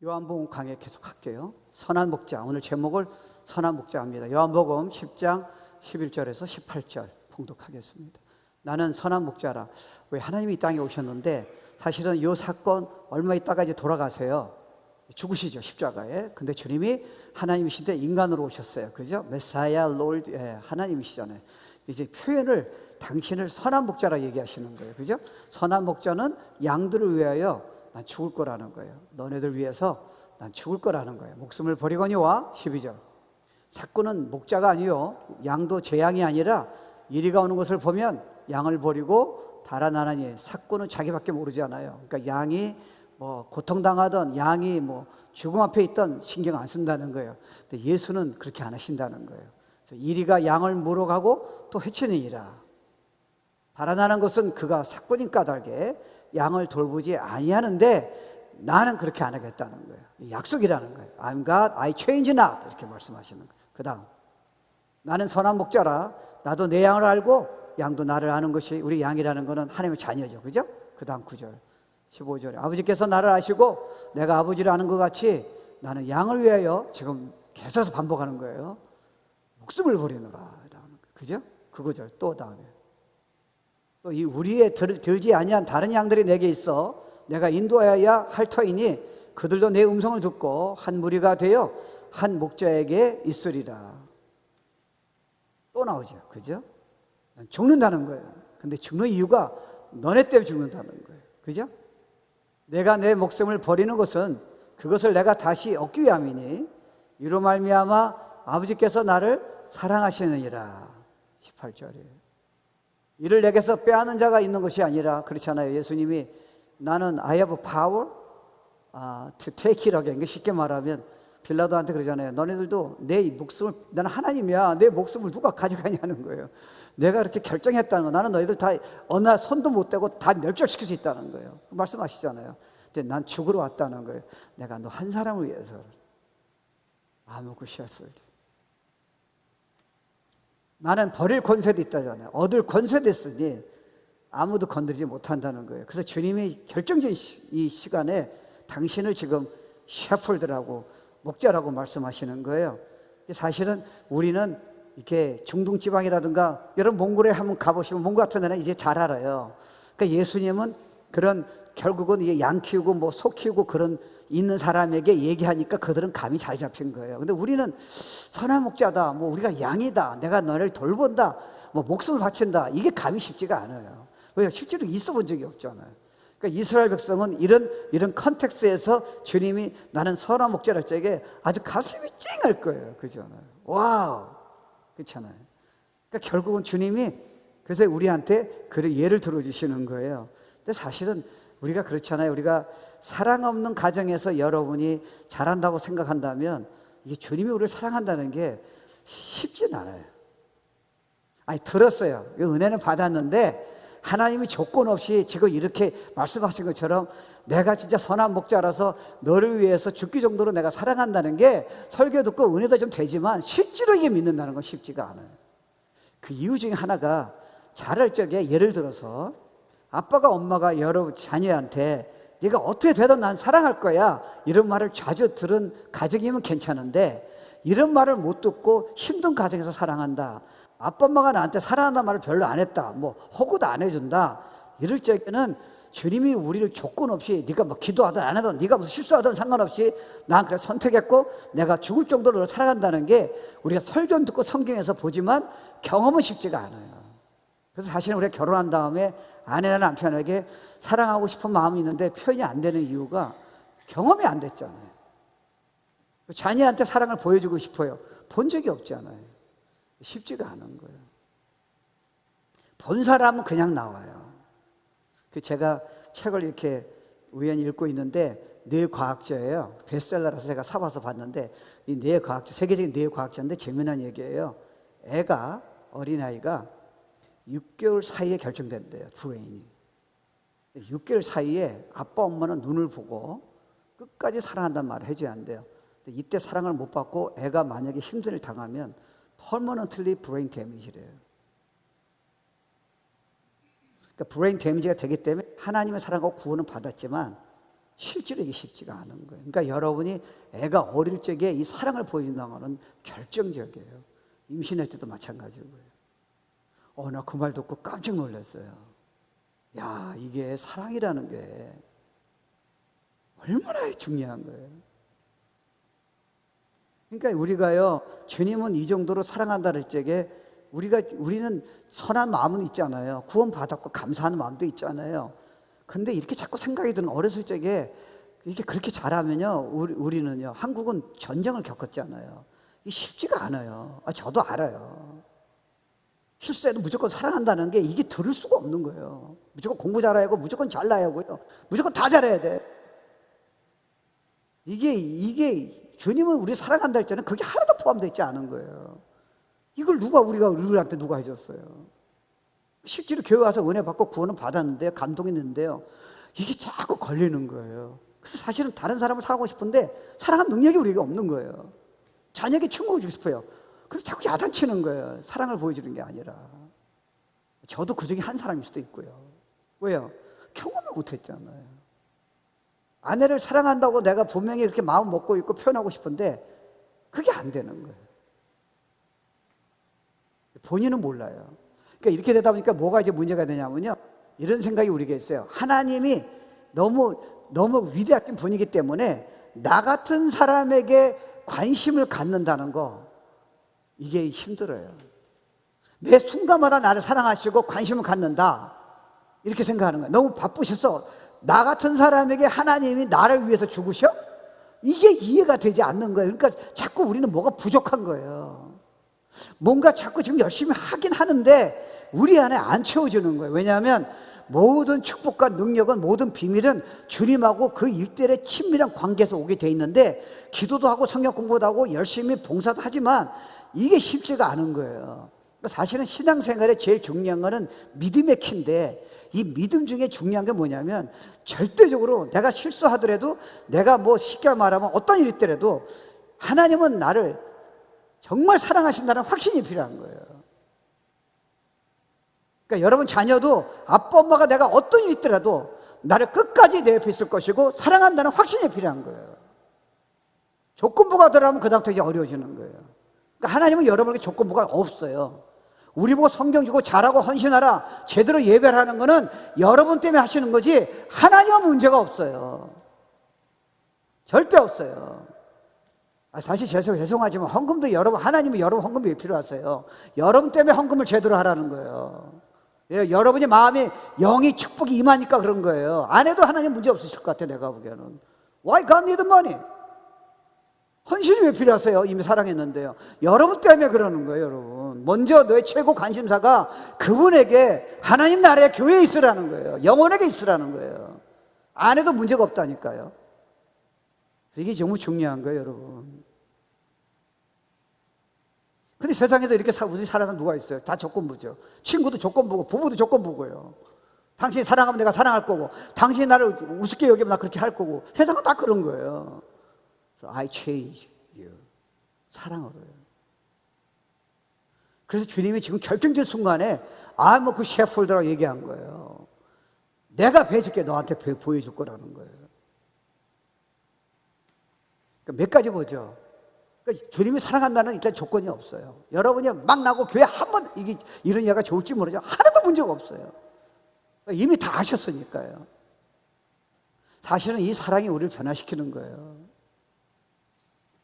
요한복음 강해 계속 할게요. 선한 목자, 오늘 제목을 선한 목자입니다. 요한복음 10장 11절에서 18절 봉독하겠습니다. 나는 선한 목자라. 왜 하나님이 이 땅에 오셨는데 사실은 이 사건 얼마 있다가 이제 돌아가세요. 죽으시죠, 십자가에. 근데 주님이 하나님이신데 인간으로 오셨어요. 그죠? 메사야 롤드, 하나님이시잖아요. 이제 표현을 당신을 선한 목자라 얘기하시는 거예요. 그죠? 선한 목자는 양들을 위하여 난 죽을 거라는 거예요. 너네들 위해서 난 죽을 거라는 거예요. 목숨을 버리거니와 12절. 사꾼은 목자가 아니요, 양도 제 양이 아니라 이리가 오는 것을 보면 양을 버리고 달아나나니. 사꾼은 자기밖에 모르잖아요. 그러니까 양이 뭐 고통당하던, 양이 뭐 죽음 앞에 있던 신경 안 쓴다는 거예요. 근데 예수는 그렇게 안 하신다는 거예요. 그래서 이리가 양을 물어가고 또 해치느니라. 달아나는 것은 그가 사꾼인 까닭에 양을 돌보지 아니하는데 나는 그렇게 안 하겠다는 거예요. 약속이라는 거예요. I'm God, I change not. 이렇게 말씀하시는 거예요. 그 다음, 나는 선한 목자라. 나도 내 양을 알고 양도 나를 아는 것이 우리 양이라는 것은 하나님의 자녀죠. 그죠? 그 다음 9절 15절에 아버지께서 나를 아시고 내가 아버지를 아는 것 같이 나는 양을 위하여, 지금 계속해서 반복하는 거예요, 목숨을 버리노라. 그죠? 그 9절 또 다음에 또 이 우리에 들지 아니한 다른 양들이 내게 있어 내가 인도하여야 할 터이니 그들도 내 음성을 듣고 한 무리가 되어 한 목자에게 있으리라. 또 나오죠. 그죠? 죽는다는 거예요. 근데 죽는 이유가 너네 때문에 죽는다는 거예요. 그죠? 내가 내 목숨을 버리는 것은 그것을 내가 다시 얻기 위함이니 이로 말미암아 아버지께서 나를 사랑하시느니라. 18절이에요. 이를 내게서 빼앗는 자가 있는 것이 아니라, 그렇잖아요. 예수님이 나는 I have power to take it again. 쉽게 말하면 빌라도한테 그러잖아요. 너네들도 내 목숨을, 나는 하나님이야, 내 목숨을 누가 가져가냐는 거예요. 내가 그렇게 결정했다는 거. 나는 너희들 다 어느 날 손도 못 대고 다 멸절시킬 수 있다는 거예요. 말씀하시잖아요. 근데 난 죽으러 왔다는 거예요. 내가 너 한 사람을 위해서. I'm a good shepherd. 나는 버릴 권세도 있다잖아요. 얻을 권세도 있으니 아무도 건드리지 못한다는 거예요. 그래서 주님이 결정적인 이 시간에 당신을 지금 셰퍼드라고, 목자라고 말씀하시는 거예요. 사실은 우리는 이렇게 중동지방이라든가, 여러분 몽골에 한번 가보시면 몽골 같은 데는 이제 잘 알아요. 그러니까 예수님은 그런, 결국은 이게 양 키우고 뭐 소 키우고 그런 있는 사람에게 얘기하니까 그들은 감이 잘 잡힌 거예요. 근데 우리는 선한 목자다, 뭐 우리가 양이다, 내가 너를 돌본다, 뭐 목숨을 바친다, 이게 감이 쉽지가 않아요. 왜? 실제로 있어 본 적이 없잖아요. 그러니까 이스라엘 백성은 이런 컨텍스트에서 주님이 나는 선한 목자랄 적에 아주 가슴이 찡할 거예요. 그잖아요. 와우, 그렇잖아요. 그러니까 결국은 주님이 그래서 우리한테 그 예를 들어주시는 거예요. 근데 사실은 우리가 그렇잖아요. 우리가 사랑 없는 가정에서 여러분이 잘한다고 생각한다면 이게 주님이 우리를 사랑한다는 게 쉽진 않아요. 아니, 들었어요. 은혜는 받았는데 하나님이 조건 없이 지금 이렇게 말씀하신 것처럼 내가 진짜 선한 목자라서 너를 위해서 죽기 정도로 내가 사랑한다는 게 설교 듣고 은혜도 좀 되지만 실제로 이게 믿는다는 건 쉽지가 않아요. 그 이유 중에 하나가, 자랄 적에 예를 들어서 아빠가 엄마가 여러 자녀한테 네가 어떻게 되든 난 사랑할 거야, 이런 말을 자주 들은 가정이면 괜찮은데, 이런 말을 못 듣고 힘든 가정에서 사랑한다, 아빠 엄마가 나한테 사랑한다는 말을 별로 안 했다, 뭐 호구도 안 해준다, 이럴 적에는 주님이 우리를 조건 없이, 네가 뭐 기도하든 안 하든, 네가 무슨 실수하든 상관없이 난 그래 선택했고 내가 죽을 정도로 너를 사랑한다는 게 우리가 설교 듣고 성경에서 보지만 경험은 쉽지가 않아요. 그래서 사실은 우리가 결혼한 다음에 아내나 남편에게 사랑하고 싶은 마음이 있는데 표현이 안 되는 이유가 경험이 안 됐잖아요. 자녀한테 사랑을 보여주고 싶어요. 본 적이 없잖아요. 쉽지가 않은 거예요. 본 사람은 그냥 나와요. 제가 책을 이렇게 우연히 읽고 있는데 뇌과학자예요. 베스트셀러라서 제가 사봐서 봤는데, 이 뇌과학자, 세계적인 뇌과학자인데 재미난 얘기예요. 애가, 어린아이가 6개월 사이에 결정된대요, 브레인이. 6개월 사이에 아빠 엄마는 눈을 보고 끝까지 사랑한다는 말을 해줘야 한대요. 근데 이때 사랑을 못 받고 애가 만약에 힘든 일 당하면 permanently brain damage래요. 그러니까 브레인 데미지가 되기 때문에 하나님의 사랑과 구원은 받았지만 실제로 이게 쉽지가 않은 거예요. 그러니까 여러분이 애가 어릴 적에 이 사랑을 보여준다는 것은 결정적이에요. 임신할 때도 마찬가지고요. 나 그 말 듣고 깜짝 놀랐어요. 야, 이게 사랑이라는 게 얼마나 중요한 거예요. 그러니까 우리가요, 주님은 이 정도로 사랑한다는 적에 우리는 선한 마음은 있잖아요. 구원받았고 감사하는 마음도 있잖아요. 근데 이렇게 자꾸 생각이 드는, 어렸을 적에 이게 그렇게 잘하면요, 우리는요, 한국은 전쟁을 겪었잖아요. 이게 쉽지가 않아요. 저도 알아요. 실수해도 무조건 사랑한다는 게 이게 들을 수가 없는 거예요. 무조건 공부 잘해야 하고, 무조건 잘나야 하고요, 무조건 다 잘해야 돼. 이게 주님은 우리 사랑한다 했잖아요. 그게 하나도 포함되어 있지 않은 거예요. 이걸 우리한테 누가 해줬어요? 실제로 교회 와서 은혜 받고 구원은 받았는데, 감동이 있는데요, 이게 자꾸 걸리는 거예요. 그래서 사실은 다른 사람을 사랑하고 싶은데 사랑할 능력이 우리에게 없는 거예요. 자녀에게 충고를 주고 싶어요. 그래서 자꾸 야단치는 거예요. 사랑을 보여주는 게 아니라. 저도 그 중에 한 사람일 수도 있고요. 왜요? 경험을 못했잖아요. 아내를 사랑한다고 내가 분명히 그렇게 마음 먹고 있고 표현하고 싶은데 그게 안 되는 거예요. 본인은 몰라요. 그러니까 이렇게 되다 보니까 뭐가 이제 문제가 되냐면요, 이런 생각이 우리에게 있어요. 하나님이 너무 위대하신 분이기 때문에 나 같은 사람에게 관심을 갖는다는 거, 이게 힘들어요. 매 순간마다 나를 사랑하시고 관심을 갖는다, 이렇게 생각하는 거예요. 너무 바쁘셔서 나 같은 사람에게 하나님이 나를 위해서 죽으셔? 이게 이해가 되지 않는 거예요. 그러니까 자꾸 우리는 뭐가 부족한 거예요. 뭔가 자꾸 지금 열심히 하긴 하는데 우리 안에 안 채워지는 거예요. 왜냐하면 모든 축복과 능력은, 모든 비밀은 주님하고 그 일대의 친밀한 관계에서 오게 돼 있는데, 기도도 하고 성경 공부도 하고 열심히 봉사도 하지만 이게 쉽지가 않은 거예요. 사실은 신앙생활에 제일 중요한 거는 믿음의 키인데, 이 믿음 중에 중요한 게 뭐냐면, 절대적으로 내가 실수하더라도, 내가 뭐 쉽게 말하면 어떤 일이 있더라도 하나님은 나를 정말 사랑하신다는 확신이 필요한 거예요. 그러니까 여러분 자녀도 아빠 엄마가 내가 어떤 일이 있더라도 나를 끝까지 내 옆에 있을 것이고 사랑한다는 확신이 필요한 거예요. 조건부가 들어가면 그다음부터 이제 어려워지는 거예요. 그러니까 하나님은 여러분에게 조건부가 없어요. 우리 보고 성경 주고 잘하고 헌신하라, 제대로 예배를 하는 거는 여러분 때문에 하시는 거지 하나님은 문제가 없어요. 절대 없어요. 사실 죄송하지만 헌금도 하나님은 여러분 헌금이 왜 필요하세요? 여러분 때문에 헌금을 제대로 하라는 거예요. 여러분이 마음이 영이 축복이 임하니까 그런 거예요. 안 해도 하나님 문제 없으실 것 같아, 내가 보기에는. Why God need money? 헌신이 왜 필요하세요? 이미 사랑했는데요. 여러분 때문에 그러는 거예요, 여러분. 먼저 너의 최고 관심사가 그분에게, 하나님 나라의 교회에 있으라는 거예요. 영혼에게 있으라는 거예요. 안 해도 문제가 없다니까요. 이게 너무 중요한 거예요, 여러분. 근데 세상에서 이렇게 우리 사람은 누가 있어요? 다 조건부죠. 친구도 조건부고 부부도 조건부고요. 당신이 사랑하면 내가 사랑할 거고, 당신이 나를 우습게 여기면 나 그렇게 할 거고, 세상은 다 그런 거예요. So I change you. 사랑으로요. 그래서 주님이 지금 결정적인 순간에 I'm a good shepherd라고 얘기한 거예요. 내가 배줄게, 너한테 보여줄 거라는 거예요. 그러니까 몇 가지 보죠. 그러니까 주님이 사랑한다는 일단 조건이 없어요. 여러분이 막 나고 교회 한번 이런 얘기가 좋을지 모르죠. 하나도 문제가 없어요. 이미 다 아셨으니까요. 사실은 이 사랑이 우리를 변화시키는 거예요.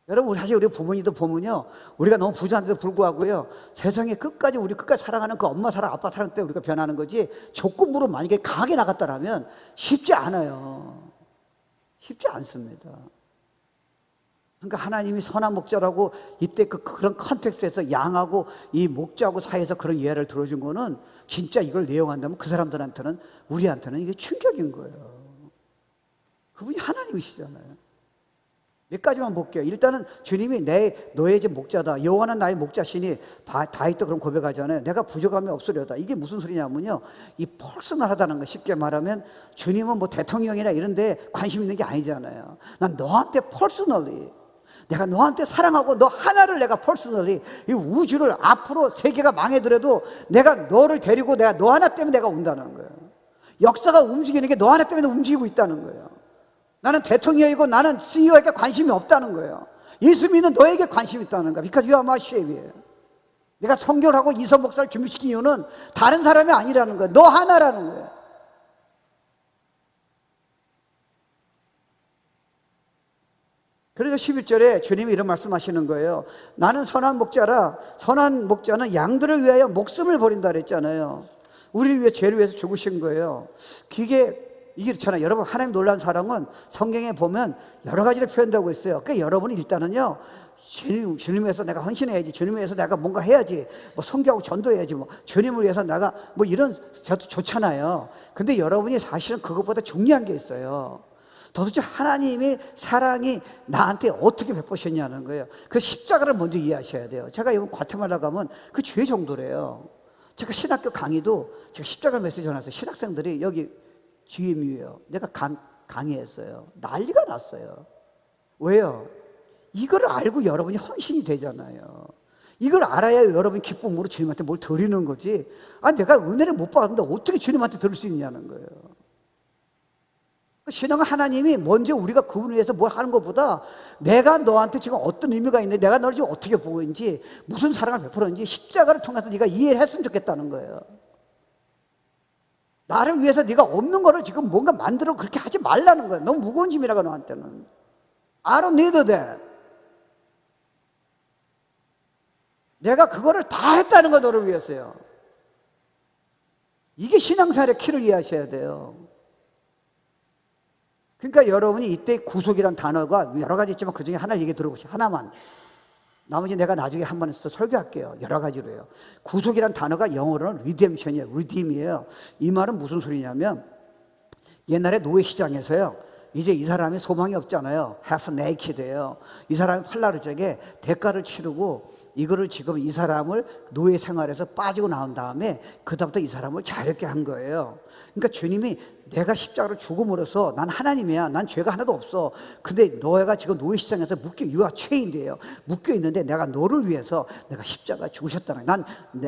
여러분, 사실 우리 부모님도 보면요, 우리가 너무 부자한데도 불구하고요, 세상에 끝까지 사랑하는 그 엄마 사랑, 아빠 사랑 때문에 우리가 변하는 거지, 조건부로 만약에 강하게 나갔다라면 쉽지 않아요. 쉽지 않습니다. 그러니까 하나님이 선한 목자라고 이때 그런 컨텍스트에서 양하고 이 목자하고 사이에서 그런 예를 들어준 거는 진짜 이걸 내용한다면 그 사람들한테는, 우리한테는 이게 충격인 거예요. 그분이 하나님이시잖아요. 몇 가지만 볼게요. 일단은 주님이 너의 집 목자다, 여호와는 나의 목자시니, 다윗도 그런 고백하잖아요. 내가 부족함이 없으려다. 이게 무슨 소리냐면요, 이 퍼스널하다는 거. 쉽게 말하면 주님은 뭐 대통령이나 이런 데 관심 있는 게 아니잖아요. 난 너한테 퍼스널리, 내가 너한테 사랑하고 너 하나를 내가 퍼스널리, 이 우주를 앞으로 세계가 망해더라도 내가 너를 데리고 내가 너 하나 때문에 내가 온다는 거예요. 역사가 움직이는 게 너 하나 때문에 움직이고 있다는 거예요. 나는 대통령이고 나는 CEO에게 관심이 없다는 거예요. 예수 믿는 너에게 관심이 있다는 거야. Because you are my Savior. 내가 성결 하고 이선 목사를 준비시킨 이유는 다른 사람이 아니라는 거예요. 너 하나라는 거예요. 그래서 11절에 주님이 이런 말씀하시는 거예요. 나는 선한 목자라. 선한 목자는 양들을 위하여 목숨을 버린다 그랬잖아요. 우리를 위해 죄를 위해서 죽으신 거예요. 이게 그렇잖아요. 여러분, 하나님 놀란 사랑은 성경에 보면 여러 가지를 표현하고 있어요. 그러니까 여러분이 일단은요, 주님 위해서 내가 헌신해야지, 주님 위해서 내가 뭔가 해야지, 뭐 선교하고 전도해야지, 뭐 주님을 위해서 내가 뭐 이런 저도 좋잖아요. 근데 여러분이 사실은 그것보다 중요한 게 있어요. 도대체 하나님의 사랑이 나한테 어떻게 베푸셨냐는 거예요. 그 십자가를 먼저 이해하셔야 돼요. 제가 이번 과테말라 가면 그 죄 정도래요. 제가 신학교 강의도 제가 십자가 메시지 전해서 신학생들이 여기 GMU예요. 내가 강의했어요. 난리가 났어요. 왜요? 이걸 알고 여러분이 헌신이 되잖아요. 이걸 알아야 여러분이 기쁨으로 주님한테 뭘 드리는 거지. 내가 은혜를 못 받는데 어떻게 주님한테 드릴 수 있냐는 거예요. 신앙은 하나님이 먼저 우리가 그분을 위해서 뭘 하는 것보다 내가 너한테 지금 어떤 의미가 있는지, 내가 너를 지금 어떻게 보고 있는지, 무슨 사랑을 베풀었는지 십자가를 통해서 네가 이해를 했으면 좋겠다는 거예요. 나를 위해서 네가 없는 거를 지금 뭔가 만들어 그렇게 하지 말라는 거예요. 너무 무거운 짐이라고 너한테는. I don't need that. 내가 그거를 다 했다는 거 너를 위해서요. 이게 신앙생활의 키를 이해하셔야 돼요. 그러니까 여러분이 이때 구속이란 단어가 여러 가지 있지만 그 중에 하나를 얘기 들어보시죠. 하나만. 나머지 내가 나중에 한 번에서 설교할게요. 여러 가지로요. 구속이란 단어가 영어로는 redemption이에요. redeem이에요. 이 말은 무슨 소리냐면 옛날에 노예 시장에서요. 이제 이 사람이 소망이 없잖아요. half naked예요. 이 사람이 팔라를 적에 대가를 치르고 이거를 지금 이 사람을 노예 생활에서 빠지고 나온 다음에 그다음부터 이 사람을 자유롭게 한 거예요. 그러니까 주님이 내가 십자가를 죽음으로써 난 하나님이야. 난 죄가 하나도 없어. 근데 너가 지금 노예 시장에서 you are chained예요. 묶여 있는데 내가 너를 위해서 내가 십자가 죽으셨다는 거야.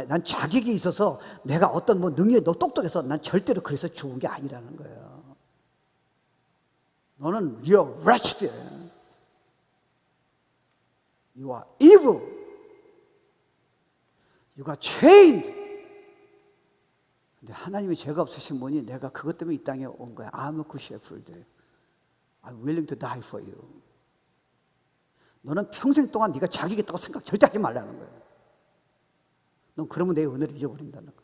난 자격이 있어서 내가 어떤 뭐 능력이 너 똑똑해서 난 절대로 그래서 죽은 게 아니라는 거예요. 너는 you're wretched. You are evil. You are chained. 근데 하나님이 죄가 없으신 분이 내가 그것 때문에 이 땅에 온 거야. I'm a good shepherd. I'm willing to die for you. 너는 평생 동안 네가 자격이 있다고 생각 절대 하지 말라는 거야. 넌 그러면 내 은혜를 잊어버린다는 거야.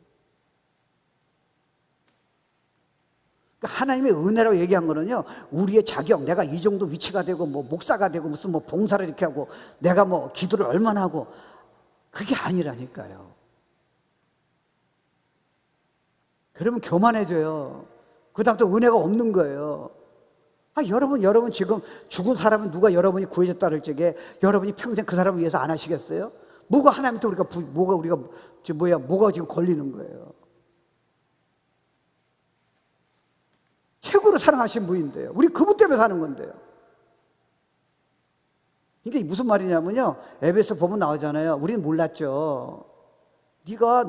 그러니까 하나님의 은혜라고 얘기한 거는요, 우리의 자격, 내가 이 정도 위치가 되고 뭐 목사가 되고 무슨 뭐 봉사를 이렇게 하고 내가 뭐 기도를 얼마나 하고 그게 아니라니까요. 그러면 교만해져요. 그 다음부터 은혜가 없는 거예요. 여러분 지금 죽은 사람은 누가 여러분이 구해줬다 그럴 적에 여러분이 평생 그 사람을 위해서 안 하시겠어요? 뭐가 하나님한테 뭐가 지금 걸리는 거예요? 최고로 사랑하신 분인데요. 우리 그분 때문에 사는 건데요. 이게 무슨 말이냐면요, 에베소 보면 나오잖아요. 우리는 몰랐죠.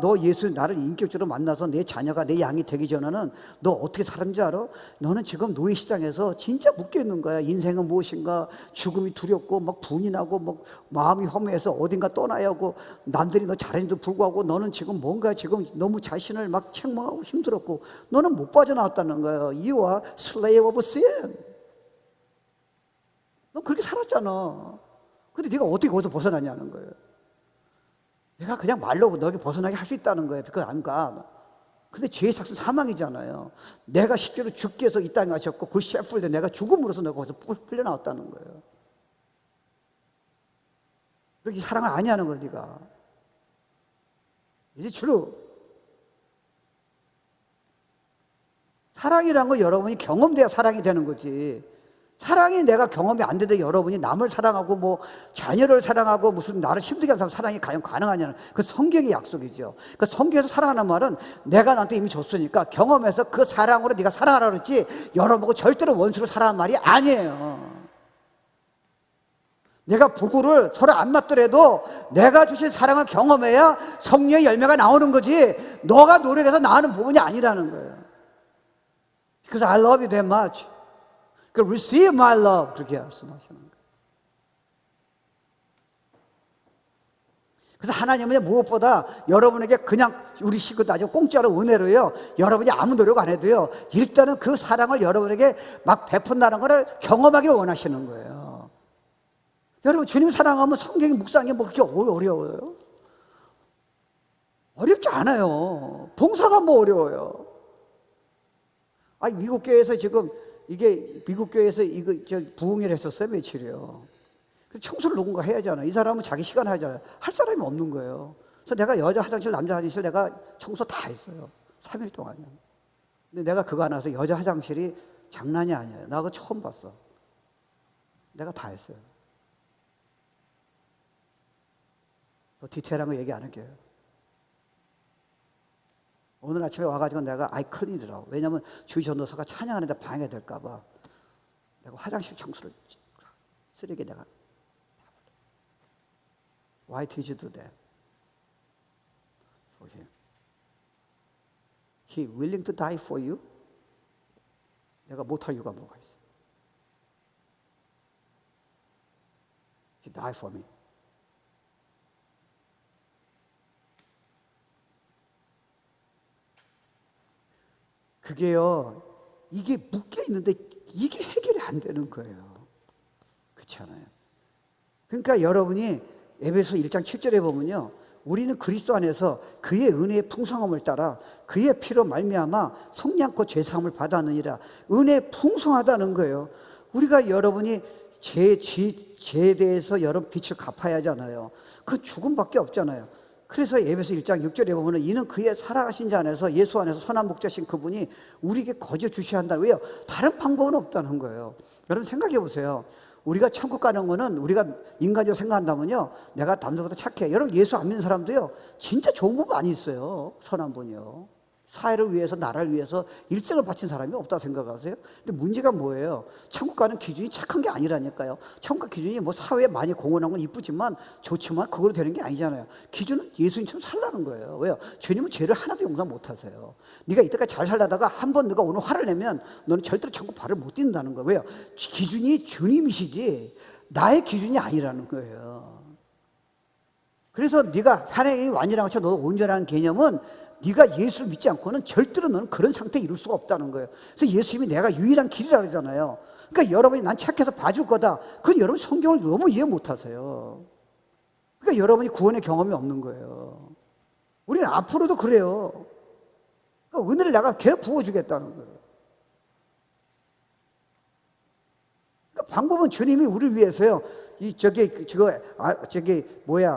너 예수 나를 인격적으로 만나서 내 자녀가 내 양이 되기 전에는 너 어떻게 살았는지 알아? 너는 지금 노예 시장에서 진짜 묶여 있는 거야. 인생은 무엇인가? 죽음이 두렵고 막 분이 나고 막 마음이 허무해서 어딘가 떠나야 하고 남들이 너 잘했는데도 불구하고 너는 지금 뭔가 지금 너무 자신을 막 책망하고 힘들었고 너는 못 빠져나왔다는 거예요. You are slave of sin. 넌 그렇게 살았잖아. 근데 네가 어떻게 거기서 벗어나냐는 거예요. 내가 그냥 말로 너에게 벗어나게 할 수 있다는 거예요. 그건 아닌가. 근데 죄의 삭은 사망이잖아요. 내가 실제로 죽기 위해서 이 땅에 가셨고 그 셰프를 내가 죽음으로써 내가 거기서 풀려나왔다는 거예요. 그렇게 이 사랑을 아니하는 거야, 네가. 이제 주로 사랑이란 거 여러분이 경험돼야 사랑이 되는 거지. 사랑이 내가 경험이 안 되는데 여러분이 남을 사랑하고 뭐 자녀를 사랑하고 무슨 나를 힘들게 하는 사람 사랑이 과연 가능하냐는 그 성경의 약속이죠. 그 성경에서 사랑하는 말은 내가 나한테 이미 줬으니까 경험해서 그 사랑으로 네가 사랑하라 그랬지 여러분하고 절대로 원수로 사랑하는 말이 아니에요. 내가 부부를 서로 안 맞더라도 내가 주신 사랑을 경험해야 성령의 열매가 나오는 거지 너가 노력해서 나오는 부분이 아니라는 거예요. Because I love you that much. 그 receive my love 그렇게 말씀하시는 거예요. 그래서 하나님은 무엇보다 여러분에게 그냥 우리 식구도 아주 공짜로 은혜로요, 여러분이 아무 노력 안 해도요, 일단은 그 사랑을 여러분에게 막 베푼다는 것을 경험하기를 원하시는 거예요. 여러분, 주님 사랑하면 성경이 묵상이 뭐 그렇게 어려워요? 어렵지 않아요. 봉사가 뭐 어려워요? 미국 교회에서 지금 미국 교회에서 부흥회를 했었어요, 며칠이요. 그래서 청소를 누군가 해야 하잖아요. 이 사람은 자기 시간 하잖아요. 할 사람이 없는 거예요. 그래서 내가 여자 화장실, 남자 화장실 내가 청소 다 했어요. 3일 동안요. 근데 내가 그거 안 와서 여자 화장실이 장난이 아니에요. 나 그거 처음 봤어. 내가 다 했어요. 더 디테일한 거 얘기 안 할게요. 오늘 아침에 와가지고 내가 아이클린이라고. 왜냐면 주의 전도사가 찬양하는데 방해가 될까봐 내가 화장실 청소를, 쓰레기 내가. Why did you do that? For him. He willing to die for you? 내가 못할 이유가 뭐가 있어? He died for me. 그게요, 이게 묶여 있는데 이게 해결이 안 되는 거예요. 그렇지 않아요? 그러니까 여러분이 에베소 1장 7절에 보면요, 우리는 그리스도 안에서 그의 은혜의 풍성함을 따라 그의 피로 말미암아 성량코 죄사함을 받았느니라. 은혜 풍성하다는 거예요. 우리가 여러분이 죄에 대해서 여러분 빚을 갚아야 하잖아요. 그 죽음밖에 없잖아요. 그래서 에베소 1장 6절에 보면 이는 그의 살아가신 자 안에서 예수 안에서 선한 목자신 그분이 우리에게 거저 주셔야 한다. 왜요? 다른 방법은 없다는 거예요. 여러분 생각해 보세요. 우리가 천국 가는 거는 우리가 인간적으로 생각한다면요, 내가 남들보다 착해. 여러분 예수 안 믿는 사람도요, 진짜 좋은 분 많이 있어요. 선한 분이요. 사회를 위해서, 나라를 위해서 일생을 바친 사람이 없다고 생각하세요? 근데 문제가 뭐예요? 천국 가는 기준이 착한 게 아니라니까요. 천국 기준이 뭐 사회에 많이 공헌한 건 이쁘지만 좋지만 그걸로 되는 게 아니잖아요. 기준은 예수님처럼 살라는 거예요. 왜요? 주님은 죄를 하나도 용서 못 하세요. 네가 이때까지 잘 살다가 한 번 네가 오늘 화를 내면 너는 절대로 천국 발을 못 딛는다는 거예요. 왜요? 기준이 주님이시지 나의 기준이 아니라는 거예요. 그래서 네가 하나님이 완전한 것처럼 너 온전한 개념은 네가 예수를 믿지 않고는 절대로 너는 그런 상태에 이룰 수가 없다는 거예요. 그래서 예수님이 내가 유일한 길이라 그러잖아요. 그러니까 여러분이 난 착해서 봐줄 거다. 그건 여러분 성경을 너무 이해 못 하세요. 그러니까 여러분이 구원의 경험이 없는 거예요. 우리는 앞으로도 그래요. 그러니까 은혜를 내가 계속 부어주겠다는 거예요. 그러니까 방법은 주님이 우리를 위해서요.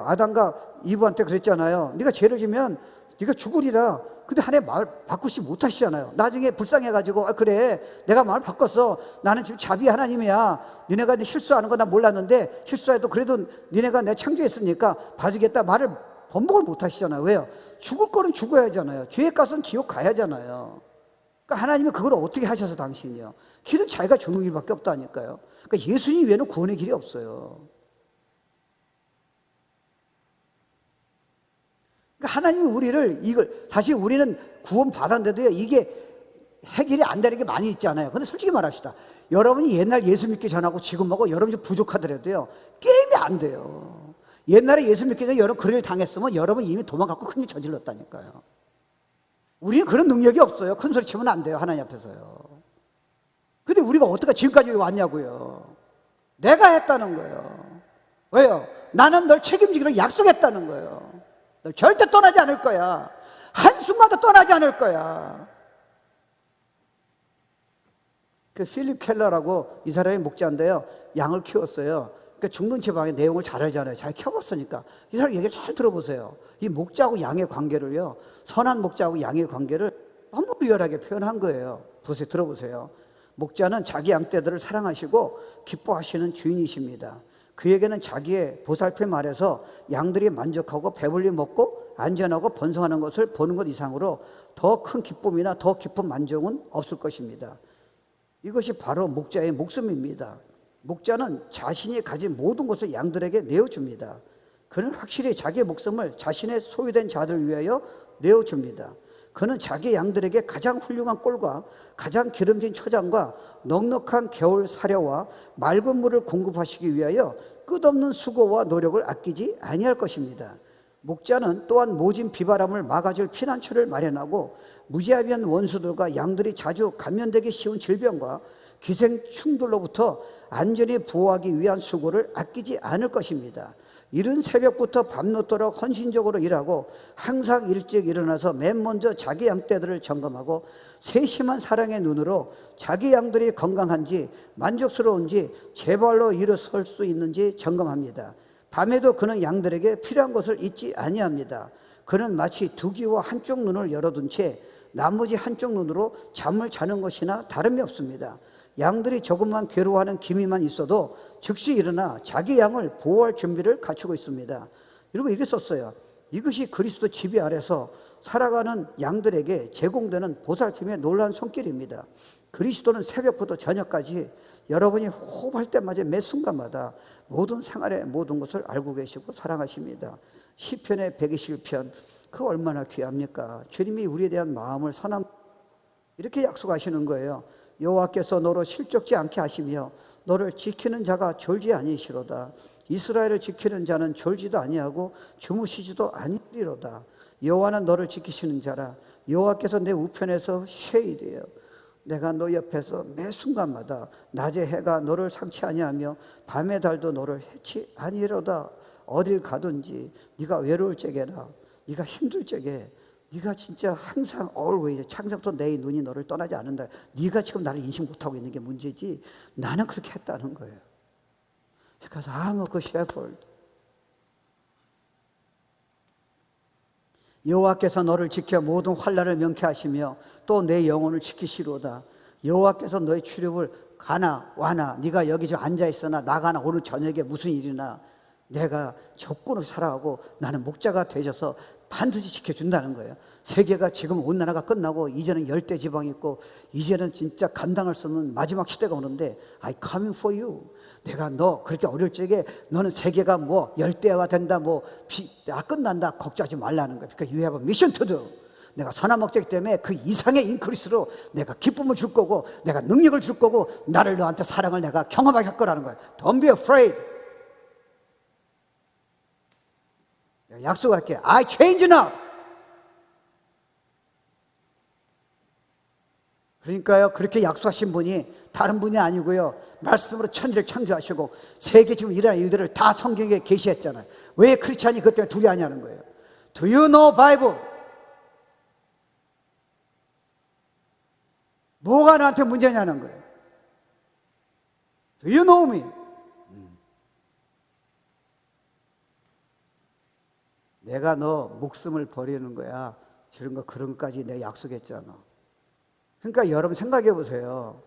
아담과 이브한테 그랬잖아요. 네가 죄를 지면 네가 죽으리라. 근데 하나님 마음을 바꾸시 못하시잖아요. 나중에 불쌍해가지고 그래 내가 마음을 바꿨어. 나는 지금 자비 하나님이야. 니네가 실수하는 거 나 몰랐는데 실수해도 그래도 니네가 내가 창조했으니까 봐주겠다 말을 번복을 못하시잖아요. 왜요? 죽을 거는 죽어야 하잖아요. 죄의 값은 지옥 가야 하잖아요. 그러니까 하나님이 그걸 어떻게 하셔서 당신이요? 길은 자기가 주는 길밖에 없다니까요. 그러니까 예수님 외에는 구원의 길이 없어요. 하나님이 우리를 다시 우리는 구원 받았는데도요, 이게 해결이 안 되는 게 많이 있잖아요. 근데 솔직히 말합시다. 여러분이 옛날 예수 믿기 전하고 지금하고 여러분이 좀 부족하더라도요, 게임이 안 돼요. 옛날에 예수 믿기 전에 여러분 그럴 일 당했으면 여러분 이미 도망가고 큰일 저질렀다니까요. 우리는 그런 능력이 없어요. 큰 소리 치면 안 돼요, 하나님 앞에서요. 근데 우리가 어떻게 지금까지 왔냐고요. 내가 했다는 거예요. 왜요? 나는 널 책임지기로 약속했다는 거예요. 널 절대 떠나지 않을 거야. 한순간도 떠나지 않을 거야. 그 필립 켈러라고 이 사람이 목자인데요, 양을 키웠어요. 그러니까 죽는 지방의 내용을 잘 알잖아요. 잘 키워봤으니까. 이 사람 얘기를 잘 들어보세요. 이 목자하고 양의 관계를요, 선한 목자하고 양의 관계를 너무 리얼하게 표현한 거예요. 보세요, 들어보세요. 목자는 자기 양떼들을 사랑하시고 기뻐하시는 주인이십니다. 그에게는 자기의 보살핌 아래서 양들이 만족하고 배불리 먹고 안전하고 번성하는 것을 보는 것 이상으로 더 큰 기쁨이나 더 깊은 만족은 없을 것입니다. 이것이 바로 목자의 목숨입니다. 목자는 자신이 가진 모든 것을 양들에게 내어줍니다. 그는 확실히 자기의 목숨을 자신의 소유된 자들 위하여 내어줍니다. 그는 자기 양들에게 가장 훌륭한 꼴과 가장 기름진 초장과 넉넉한 겨울 사료와 맑은 물을 공급하시기 위하여 끝없는 수고와 노력을 아끼지 아니할 것입니다. 목자는 또한 모진 비바람을 막아줄 피난처를 마련하고 무자비한 원수들과 양들이 자주 감염되기 쉬운 질병과 기생충들로부터 안전히 보호하기 위한 수고를 아끼지 않을 것입니다. 이른 새벽부터 밤늦도록 헌신적으로 일하고 항상 일찍 일어나서 맨 먼저 자기 양떼들을 점검하고 세심한 사랑의 눈으로 자기 양들이 건강한지 만족스러운지 제발로 일어설 수 있는지 점검합니다. 밤에도 그는 양들에게 필요한 것을 잊지 아니합니다. 그는 마치 두 귀와 한쪽 눈을 열어둔 채 나머지 한쪽 눈으로 잠을 자는 것이나 다름이 없습니다. 양들이 조금만 괴로워하는 기미만 있어도 즉시 일어나 자기 양을 보호할 준비를 갖추고 있습니다. 그리고 이렇게 썼어요. 이것이 그리스도 지배 아래서 살아가는 양들에게 제공되는 보살핌의 놀라운 손길입니다. 그리스도는 새벽부터 저녁까지 여러분이 호흡할 때마다 매 순간마다 모든 생활의 모든 것을 알고 계시고 사랑하십니다. 시편의 121편, 그 얼마나 귀합니까? 주님이 우리에 대한 마음을 선한 이렇게 약속하시는 거예요. 여호와께서 너로 실족지 않게 하시며 너를 지키는 자가 졸지 아니시로다. 이스라엘을 지키는 자는 졸지도 아니하고 주무시지도 아니리로다. 여호와는 너를 지키시는 자라. 여호와께서 내 우편에서 쉐이드예요. 내가 너 옆에서 매 순간마다 낮의 해가 너를 상치 아니하며 밤의 달도 너를 해치 아니로다. 어딜 가든지 네가 외로울 적에나 네가 힘들 적에 네가 진짜 항상 always 창세부터 내 눈이 너를 떠나지 않는다. 네가 지금 나를 인식 못하고 있는 게 문제지 나는 그렇게 했다는 거예요. Because I'm a good shepherd. 여호와께서 너를 지켜 모든 환난을 명쾌하시며 또 내 영혼을 지키시로다. 여호와께서 너의 출입을 가나 와나 네가 여기 좀 앉아있으나 나가나 오늘 저녁에 무슨 일이나 내가 적군을 살아가고 나는 목자가 되셔서 반드시 지켜준다는 거예요. 세계가 지금 온난화가 끝나고 이제는 열대 지방이 있고 이제는 진짜 감당할 수 없는 마지막 시대가 오는데 I coming for you. 내가 너 그렇게 어릴 적에 너는 세계가 뭐 열대가 된다 끝난다 걱정하지 말라는 거예요. Because you have a mission to do. 내가 선한 목자이기 때문에 그 이상의 인크리스로 내가 기쁨을 줄 거고 내가 능력을 줄 거고 나를 너한테 사랑을 내가 경험하게 할 거라는 거예요. Don't be afraid. 약속할게. I change now. 그러니까요, 그렇게 약속하신 분이 다른 분이 아니고요, 말씀으로 천지를 창조하시고 세계 지금 일어나는 일들을 다 성경에 계시했잖아요. 왜 크리스찬이 그것 때문에 두려워하냐는 거예요. Do you know Bible? 뭐가 나한테 문제냐는 거예요. Do you know me? 내가 너 목숨을 버리는 거야. 그런 것까지 내가 약속했잖아. 그러니까 여러분 생각해 보세요.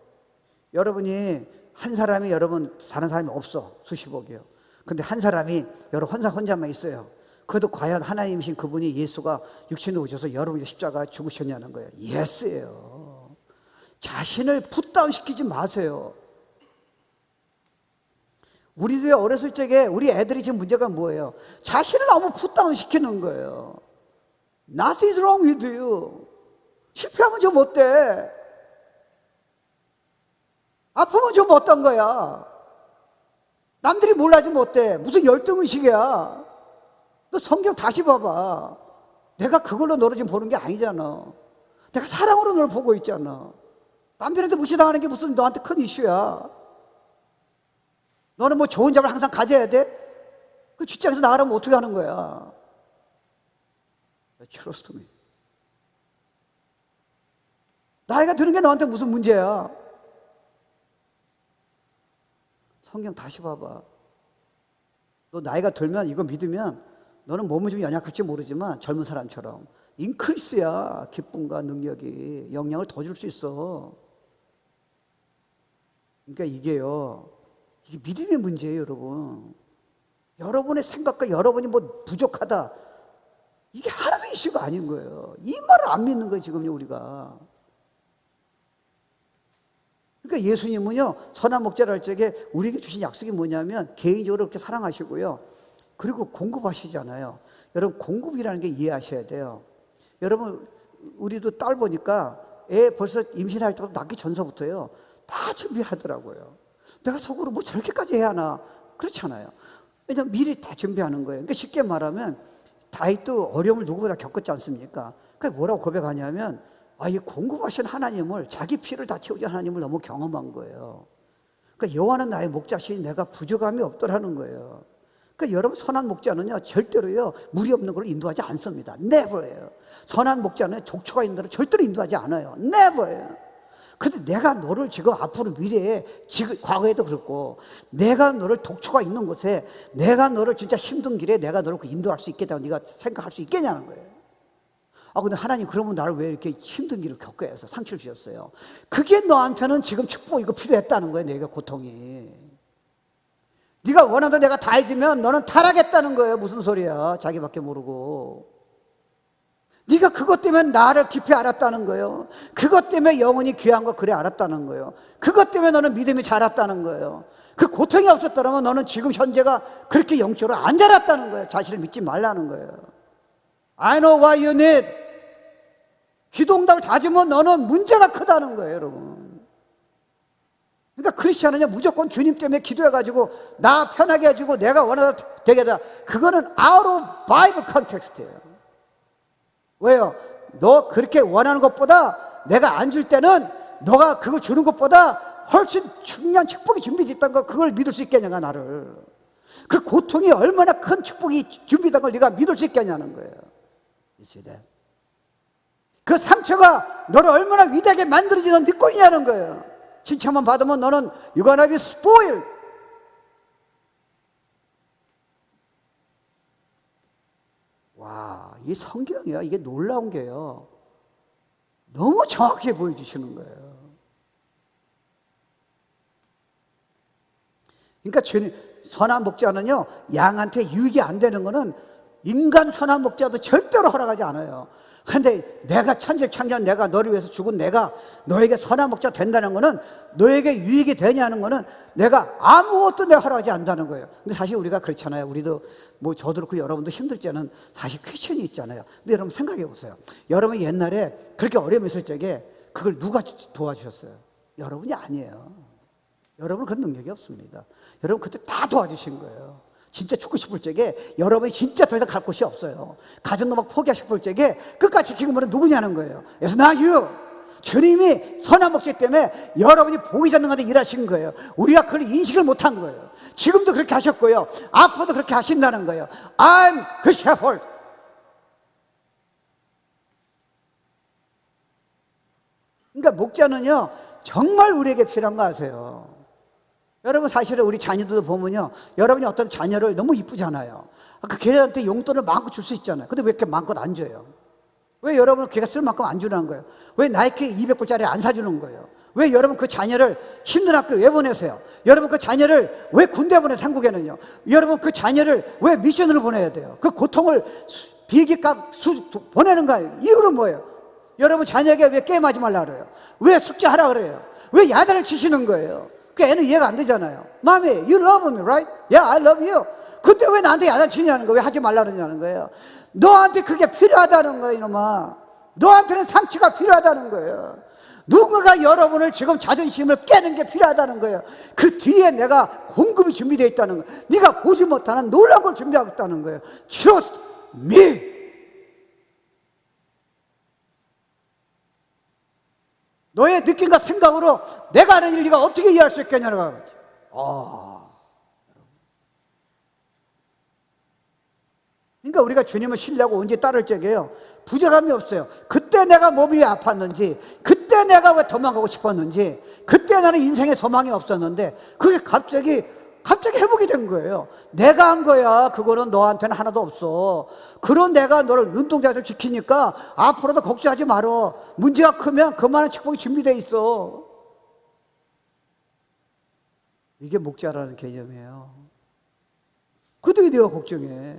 여러분이 한 사람이 여러분 다른 사람이 없어. 수십억이요. 근데 한 사람이 여러분 혼자만 있어요. 그래도 과연 하나님이신 그분이 예수가 육신으로 오셔서 여러분이 십자가 죽으셨냐는 거예요. 예스예요. 자신을 풋다운시키지 마세요. 우리들이 어렸을 적에 우리 애들이 지금 문제가 뭐예요? 자신을 너무 풋다운 시키는 거예요. Nothing is wrong with you. 실패하면 좀 어때? 아프면 좀 어떤 거야? 남들이 몰라주면 어때? 무슨 열등의식이야? 너 성경 다시 봐봐. 내가 그걸로 너를 지금 보는 게 아니잖아. 내가 사랑으로 너를 보고 있잖아. 남편한테 무시당하는 게 무슨 너한테 큰 이슈야? 너는 뭐 좋은 점을 항상 가져야 돼? 그 직장에서 나가라면 어떻게 하는 거야? Trust me. 나이가 드는 게 너한테 무슨 문제야? 성경 다시 봐봐. 너 나이가 들면 이거 믿으면 너는 몸은 좀 연약할지 모르지만 젊은 사람처럼 인크리스야. 기쁨과 능력이 영향을 더 줄 수 있어. 그러니까 이게 믿음의 문제예요, 여러분. 여러분의 생각과 여러분이 뭐 부족하다, 이게 하나도 이슈가 아닌 거예요. 이 말을 안 믿는 거예요, 지금요, 우리가. 그러니까 예수님은요, 선한 목자를 할 적에 우리에게 주신 약속이 뭐냐면 개인적으로 그렇게 사랑하시고요, 그리고 공급하시잖아요. 여러분, 공급이라는 게 이해하셔야 돼요. 여러분, 우리도 딸 보니까 애 벌써 임신할 때부터 낳기 전서부터요 다 준비하더라고요. 내가 속으로 뭐 저렇게까지 해야 하나, 그렇잖아요. 왜냐면 미리 다 준비하는 거예요. 그러니까 쉽게 말하면 다윗도 어려움을 누구보다 겪었지 않습니까? 그러니까 뭐라고 고백하냐면 이 공급하신 하나님을, 자기 피를 다 채우신 하나님을 너무 경험한 거예요. 그러니까 여호와는 나의 목자시니 내가 부족함이 없더라는 거예요. 그러니까 여러분, 선한 목자는요 절대로요 무리 없는 걸 인도하지 않습니다. Never예요. 선한 목자는 독초가 있는 대로 절대로 인도하지 않아요. Never예요. 근데 내가 너를 지금 앞으로 미래에, 지금 과거에도 그렇고, 내가 너를 독초가 있는 곳에, 내가 너를 진짜 힘든 길에 내가 너를 인도할 수 있겠다고 네가 생각할 수 있겠냐는 거예요. 근데 하나님, 그러면 나를 왜 이렇게 힘든 길을 겪게 해서 상처를 주셨어요? 그게 너한테는 지금 축복 이거 필요했다는 거예요. 내가 고통이, 네가 원하던 내가 다 해주면 너는 타락했다는 거예요. 무슨 소리야, 자기밖에 모르고. 네가 그것 때문에 나를 깊이 알았다는 거예요. 그것 때문에 영혼이 귀한 거 그래 알았다는 거예요. 그것 때문에 너는 믿음이 자랐다는 거예요. 그 고통이 없었더라면 너는 지금 현재가 그렇게 영적으로 안 자랐다는 거예요. 자신을 믿지 말라는 거예요. I know what you need. 기도응답을 다 주면 너는 문제가 크다는 거예요, 여러분. 그러니까 크리스찬은요 무조건 주님 때문에 기도해가지고 나 편하게 해주고 내가 원하는 되게 하다, 그거는 out of Bible context예요. 왜요? 너 그렇게 원하는 것보다 내가 안 줄 때는 너가 그걸 주는 것보다 훨씬 중요한 축복이 준비되어 있다는 거, 그걸 믿을 수 있겠냐가, 나를. 그 고통이 얼마나 큰 축복이 준비된 걸 네가 믿을 수 있겠냐는 거예요. 그 상처가 너를 얼마나 위대하게 만들어지 넌 믿고 있냐는 거예요. 칭찬만 받으면 너는 you're gonna be spoiled. 와, 이 성경이야, 이게 놀라운 게요, 너무 정확히 보여주시는 거예요. 그러니까 주님, 선한 목자는요 양한테 유익이 안 되는 거는 인간 선한 목자도 절대로 허락하지 않아요. 근데 내가 천지를 창조한 내가 너를 위해서 죽은 내가 너에게 선한 목자 된다는 거는, 너에게 유익이 되냐는 거는 내가 아무것도 내가 허락하지 않는다는 거예요. 근데 사실 우리가 그렇잖아요. 우리도 뭐 저도 그렇고 여러분도 힘들 때는 사실 퀘션이 있잖아요. 근데 여러분 생각해 보세요. 여러분 옛날에 그렇게 어려움이 있을 적에 그걸 누가 도와주셨어요? 여러분이 아니에요. 여러분은 그런 능력이 없습니다. 여러분 그때 다 도와주신 거예요. 진짜 죽고 싶을 적에 여러분이 진짜 더 이상 갈 곳이 없어요. 가정도 막 포기하고 싶을 적에 끝까지 지킨 분은 누구냐는 거예요. 그래서 주님이 선한 목자 때문에 여러분이 보이지 않는 가운데 일하신 거예요. 우리가 그걸 인식을 못한 거예요. 지금도 그렇게 하셨고요, 앞으로도 그렇게 하신다는 거예요. I'm the shepherd. 그러니까 목자는요 정말 우리에게 필요한 거 아세요? 여러분 사실은 우리 자녀들도 보면요, 여러분이 어떤 자녀를 너무 이쁘잖아요. 그 걔네한테 용돈을 마음껏 줄 수 있잖아요. 근데 왜 이렇게 마음껏 안 줘요? 왜 여러분은 걔가 쓸 만큼 안 주는 거예요? 왜 나이키 200불짜리 안 사주는 거예요? 왜 여러분 그 자녀를 힘든 학교 왜 보내세요? 여러분 그 자녀를 왜 군대 보내서 한국에는요? 여러분 그 자녀를 왜 미션으로 보내야 돼요? 그 고통을 비기값 보내는 거예요. 이유는 뭐예요? 여러분 자녀에게 왜 게임하지 말라 그래요? 왜 숙제하라 그래요? 왜 야단을 치시는 거예요? 그 애는 이해가 안 되잖아요. Mommy, you love me, right? Yeah, I love you. 그때 왜 나한테 야단 치냐는 거예요? 왜 하지 말라 그러냐는 거예요? 너한테 그게 필요하다는 거예요, 이놈아. 너한테는 상처가 필요하다는 거예요. 누군가 여러분을 지금 자존심을 깨는 게 필요하다는 거예요. 그 뒤에 내가 공급이 준비되어 있다는 거예요. 네가 보지 못하는 놀라운 걸 준비하고 있다는 거예요. Trust me. 너의 느낌과 생각으로 내가 하는 일을 네가 어떻게 이해할 수 있겠냐는 거예요. 그러니까 우리가 주님을 신뢰하고 언제 따를 적에요 부족함이 없어요. 그때 내가 몸이 왜 아팠는지, 그때 내가 왜 도망가고 싶었는지, 그때 나는 인생에 소망이 없었는데 그게 갑자기 회복이 된 거예요. 내가 한 거야. 그거는 너한테는 하나도 없어. 그런 내가 너를 눈동자를 지키니까 앞으로도 걱정하지 말어. 문제가 크면 그만한 축복이 준비되어 있어. 이게 목자라는 개념이에요. 그들이 내가 걱정해.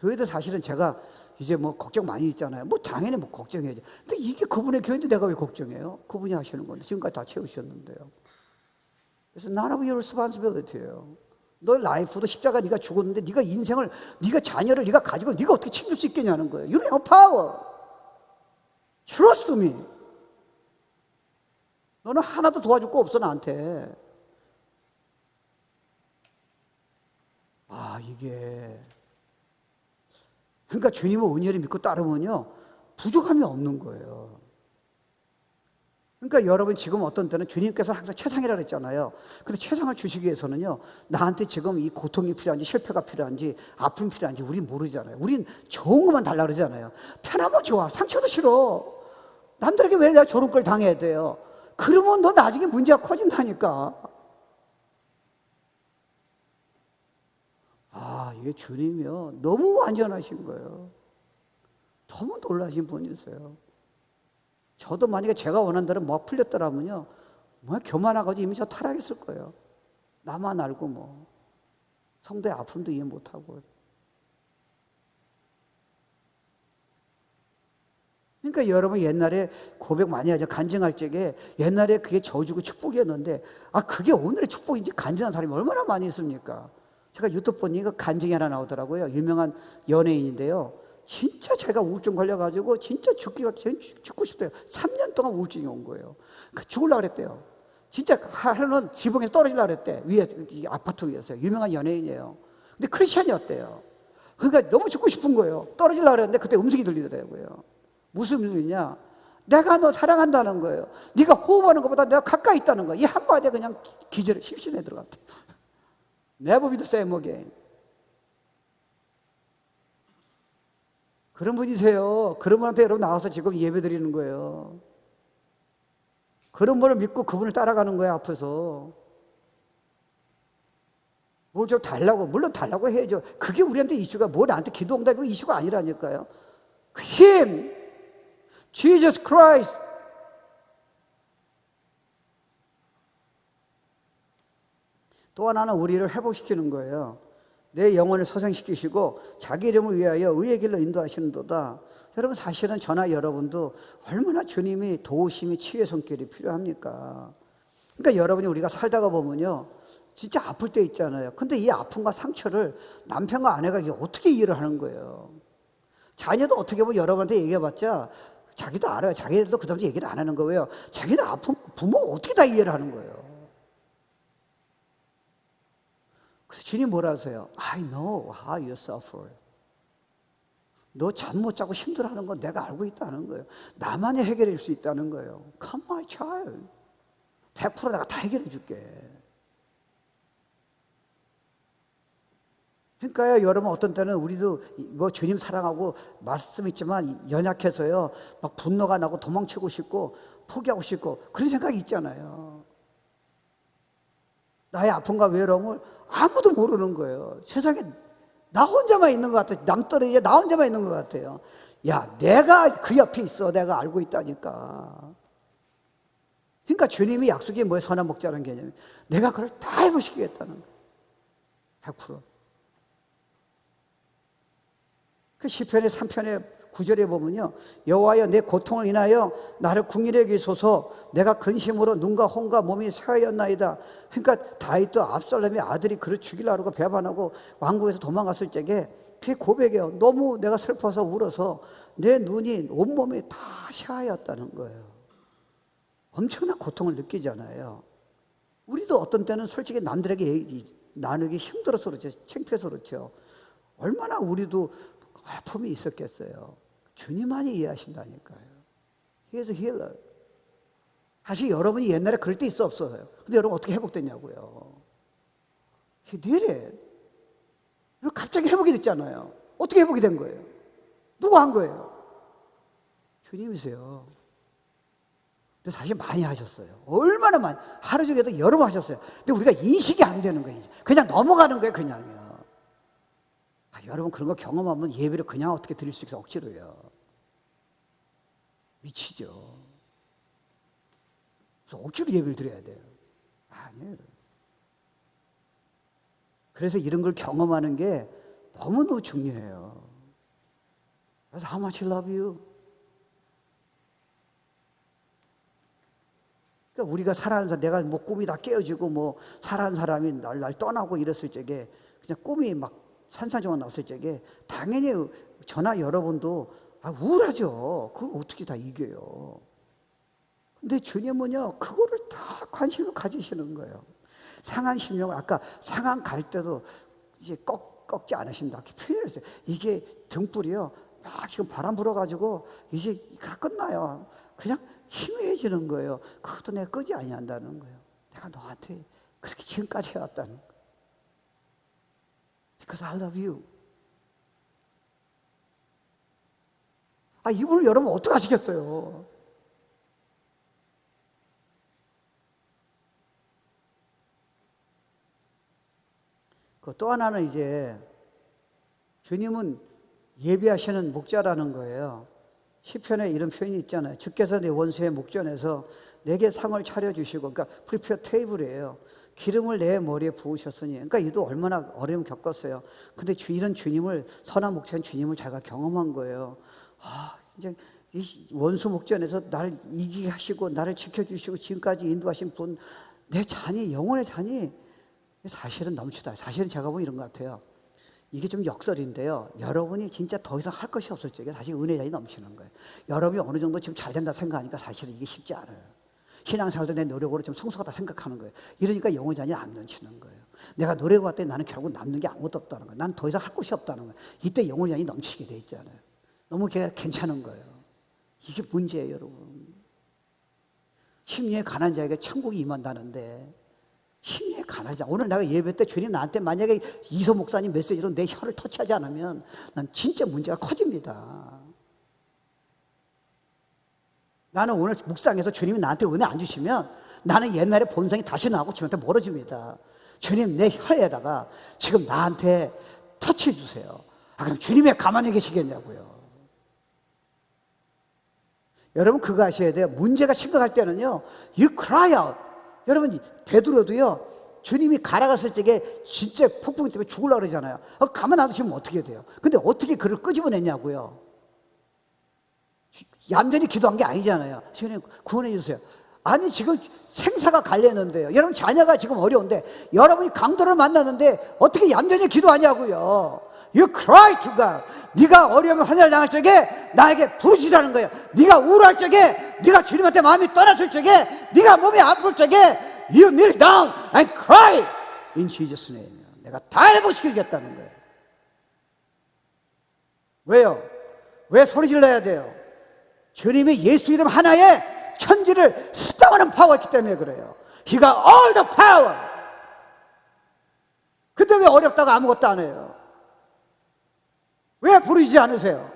교회도 사실은 제가 이제 뭐 걱정 많이 있잖아요. 뭐 당연히 뭐 걱정해야죠. 근데 이게 그분의 교회인데 내가 왜 걱정해요? 그분이 하시는 건데 지금까지 다 채우셨는데요. 그래서 none of your responsibility예요. 너의 라이프도 십자가 네가 죽었는데 네가 인생을, 네가 자녀를 네가 가지고 네가 어떻게 책임질 수 있겠냐는 거예요. You don't have power. Trust me. 너는 하나도 도와줄 거 없어 나한테. 이게 그러니까 주님을 온전히 믿고 따르면요 부족함이 없는 거예요. 그러니까 여러분 지금 어떤 때는 주님께서 항상 최상이라고 했잖아요. 근데 최상을 주시기 위해서는요 나한테 지금 이 고통이 필요한지 실패가 필요한지 아픔이 필요한지 우린 모르잖아요. 우린 좋은 것만 달라 그러잖아요. 편하면 좋아. 상처도 싫어. 남들에게 왜 내가 저런 걸 당해야 돼요? 그러면 너 나중에 문제가 커진다니까. 이게 주님이요 너무 완전하신 거예요. 너무 놀라신 분이세요. 저도 만약에 제가 원하는 대로 뭐 풀렸더라면요 교만하고 이미 저 타락했을 거예요. 나만 알고 뭐 성도의 아픔도 이해 못하고. 그러니까 여러분 옛날에 고백 많이 하죠. 간증할 적에 옛날에 그게 저주고 축복이었는데 그게 오늘의 축복인지 간증한 사람이 얼마나 많이 있습니까? 제가 유튜브 보니까 간증이 하나 나오더라고요. 유명한 연예인인데요. 진짜 제가 우울증 걸려가지고 진짜 죽고 싶대요. 3년 동안 우울증이 온 거예요. 죽으려고 그랬대요. 진짜 하루는 지붕에서 떨어지려고 그랬대. 위에, 아파트 위에서. 유명한 연예인이에요. 근데 크리스찬이었대요. 그러니까 너무 죽고 싶은 거예요. 떨어지려고 그랬는데 그때 음성이 들리더라고요. 무슨 음성이냐? 내가 너 사랑한다는 거예요. 네가 호흡하는 것보다 내가 가까이 있다는 거예요. 이 한마디에 그냥 기절에 실신에 들어갔대. Never be the same again. 그런 분이세요. 그런 분한테 여러분 나와서 지금 예배 드리는 거예요. 그런 분을 믿고 그분을 따라가는 거예요, 앞에서. 뭘 좀 달라고, 물론 달라고 해야죠. 그게 우리한테 이슈가, 뭐 나한테 기도 응답이고 이슈가 아니라니까요. Him, Jesus Christ. 또 하나는 우리를 회복시키는 거예요. 내 영혼을 소생시키시고 자기 이름을 위하여 의의 길로 인도하시는도다. 여러분 사실은 저나 여러분도 얼마나 주님이 도우심이 치유의 손길이 필요합니까? 그러니까 여러분이 우리가 살다가 보면요 진짜 아플 때 있잖아요. 근데 이 아픔과 상처를 남편과 아내가 어떻게 이해를 하는 거예요? 자녀도 어떻게 보면 여러분한테 얘기해봤자 자기도 알아요. 자기들도 그 다음에 얘기를 안 하는 거예요. 자기는 아픔 부모가 어떻게 다 이해를 하는 거예요? 그래서 주님 뭐라 하세요? I know how you suffer. 너 잠 못 자고 힘들어하는 건 내가 알고 있다는 거예요. 나만이 해결할 수 있다는 거예요. Come my child. 100% 내가 다 해결해 줄게. 그러니까요 여러분 어떤 때는 우리도 뭐 주님 사랑하고 말씀 있지만 연약해서요 막 분노가 나고 도망치고 싶고 포기하고 싶고 그런 생각이 있잖아요. 나의 아픔과 외로움을 아무도 모르는 거예요. 세상에 나 혼자만 있는 것 같아요. 남떨어지게 나 혼자만 있는 것 같아요. 야, 내가 그 옆에 있어. 내가 알고 있다니까. 그러니까 주님이 약속이 뭐예요? 선한 목자라는 개념이. 내가 그걸 다 해보시겠다는 거예요. 100%. 그 시편의 3편의 9절에 보면요 여호와여 내 고통을 인하여 나를 긍휼히 여기소서. 내가 근심으로 눈과 혼과 몸이 쇠하였나이다. 그러니까 다윗도 압살롬의 아들이 그를 죽이려고 배반하고 왕국에서 도망갔을 적에 그게 고백이에요. 너무 내가 슬퍼서 울어서 내 눈이 온몸이 다 쇠하였다는 거예요. 엄청난 고통을 느끼잖아요. 우리도 어떤 때는 솔직히 남들에게 나누기 힘들어서 그렇죠. 창피해서 그렇죠. 얼마나 우리도 아픔이 있었겠어요. 주님만이 이해하신다니까요. He is a healer. 사실 여러분이 옛날에 그럴 때 있어 없어요. 근데 여러분 어떻게 회복됐냐고요. He did it. 갑자기 회복이 됐잖아요. 어떻게 회복이 된 거예요? 누가 한 거예요? 주님이세요. 근데 사실 많이 하셨어요. 얼마나 많이. 하루 중에도 여러 번 하셨어요. 근데 우리가 인식이 안 되는 거예요. 그냥 넘어가는 거예요. 그냥요. 여러분 그런 거 경험하면 예배를 그냥 어떻게 드릴 수 있어? 억지로요. 미치죠. 그래서 억지로 예배를 드려야 돼요. 아니에요. 그래서 이런 걸 경험하는 게 너무너무 중요해요. 그래서 how much I love you. 그러니까 우리가 살아가는 사람, 내가 뭐 꿈이 다 깨어지고 뭐 살아가는 사람이 날 떠나고 이랬을 적에 그냥 꿈이 막 산산조각 났을 적에 당연히 저나 여러분도 우울하죠. 그걸 어떻게 다 이겨요. 근데 주님은요, 그거를 다 관심을 가지시는 거예요. 상한 심령을, 아까 상한 갈 때도 이제 꺾지 않으신다. 이렇게 표현했어요. 이게 등불이요, 막 지금 바람 불어가지고 이제 다 끝나요. 그냥 희미해지는 거예요. 그것도 내가 끄지 아니한다는 거예요. 내가 너한테 그렇게 지금까지 해왔다는 거예요. Because I love you. 이분을 여러분 어떻게 하시겠어요? 또 하나는 이제 주님은 예비하시는 목자라는 거예요. 시편에 이런 표현이 있잖아요. 주께서 내 원수의 목전에서 내게 상을 차려주시고, 그러니까 프리페어 테이블이에요. 기름을 내 머리에 부으셨으니, 그러니까 이도 얼마나 어려움 겪었어요. 근데 이런 주님을, 선한 목자인 주님을 제가 경험한 거예요. 이제 이 원수 목전에서 나를 이기게 하시고 나를 지켜주시고 지금까지 인도하신 분, 내 잔이, 영혼의 잔이 사실은 넘치다. 사실은 제가 보면 이런 것 같아요. 이게 좀 역설인데요, 여러분이 진짜 더 이상 할 것이 없을 적에 사실 은혜 잔이 넘치는 거예요. 여러분이 어느 정도 지금 잘 된다 생각하니까 사실은 이게 쉽지 않아요. 신앙생활도 내 노력으로 좀 성숙하다 생각하는 거예요. 이러니까 영혼의 잔이 안 넘치는 거예요. 내가 노력해왔더니 나는 결국 남는 게 아무것도 없다는 거예요. 난 더 이상 할 것이 없다는 거예요. 이때 영혼의 잔이 넘치게 돼 있잖아요. 너무 괜찮은 거예요. 이게 문제예요, 여러분. 심리에 가난한 자에게 천국이 임한다는데, 심리에 가난하지. 오늘 내가 예배 때 주님 나한테 만약에 이소 목사님 메시지로 내 혀를 터치하지 않으면 난 진짜 문제가 커집니다. 나는 오늘 묵상해서 주님이 나한테 은혜 안 주시면 나는 옛날에 본성이 다시 나오고 주님한테 멀어집니다. 주님, 내 혀에다가 지금 나한테 터치해 주세요. 그럼 주님이 가만히 계시겠냐고요. 여러분 그거 아셔야 돼요. 문제가 심각할 때는요, you cry out. 여러분 베드로도요, 주님이 가라갔을 적에 진짜 폭풍 때문에 죽으려고 그러잖아요. 가만 놔두시면 어떻게 돼요? 근데 어떻게 그를 끄집어냈냐고요. 얌전히 기도한 게 아니잖아요. 주님 구원해 주세요. 아니 지금 생사가 갈렸는데요, 여러분 자녀가 지금 어려운데 여러분이 강도를 만나는데 어떻게 얌전히 기도하냐고요. You cry to God. 네가 어려움에 환난을 당할 적에 나에게 부르시라는 거예요. 네가 우울할 적에, 네가 주님한테 마음이 떠났을 적에, 네가 몸이 아플 적에 You kneel down and cry in Jesus' name. 내가 다 회복시키겠다는 거예요. 왜요? 왜 소리 질러야 돼요? 주님이 예수 이름 하나에 천지를 스탑하는 파워가 있기 때문에 그래요. He got all the power. 근데 왜 어렵다고 아무것도 안 해요? 왜 부르지 않으세요?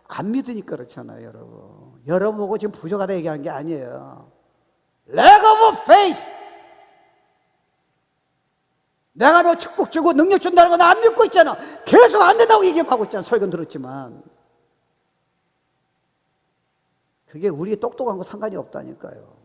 안 믿으니까 그렇잖아요, 여러분. 여러분 보고 지금 부족하다 얘기하는 게 아니에요. Lack of faith. 내가 너 축복 주고 능력 준다는 건 안 믿고 있잖아. 계속 안 된다고 얘기하고 있잖아. 설교 들었지만. 그게 우리 똑똑한 거 상관이 없다니까요.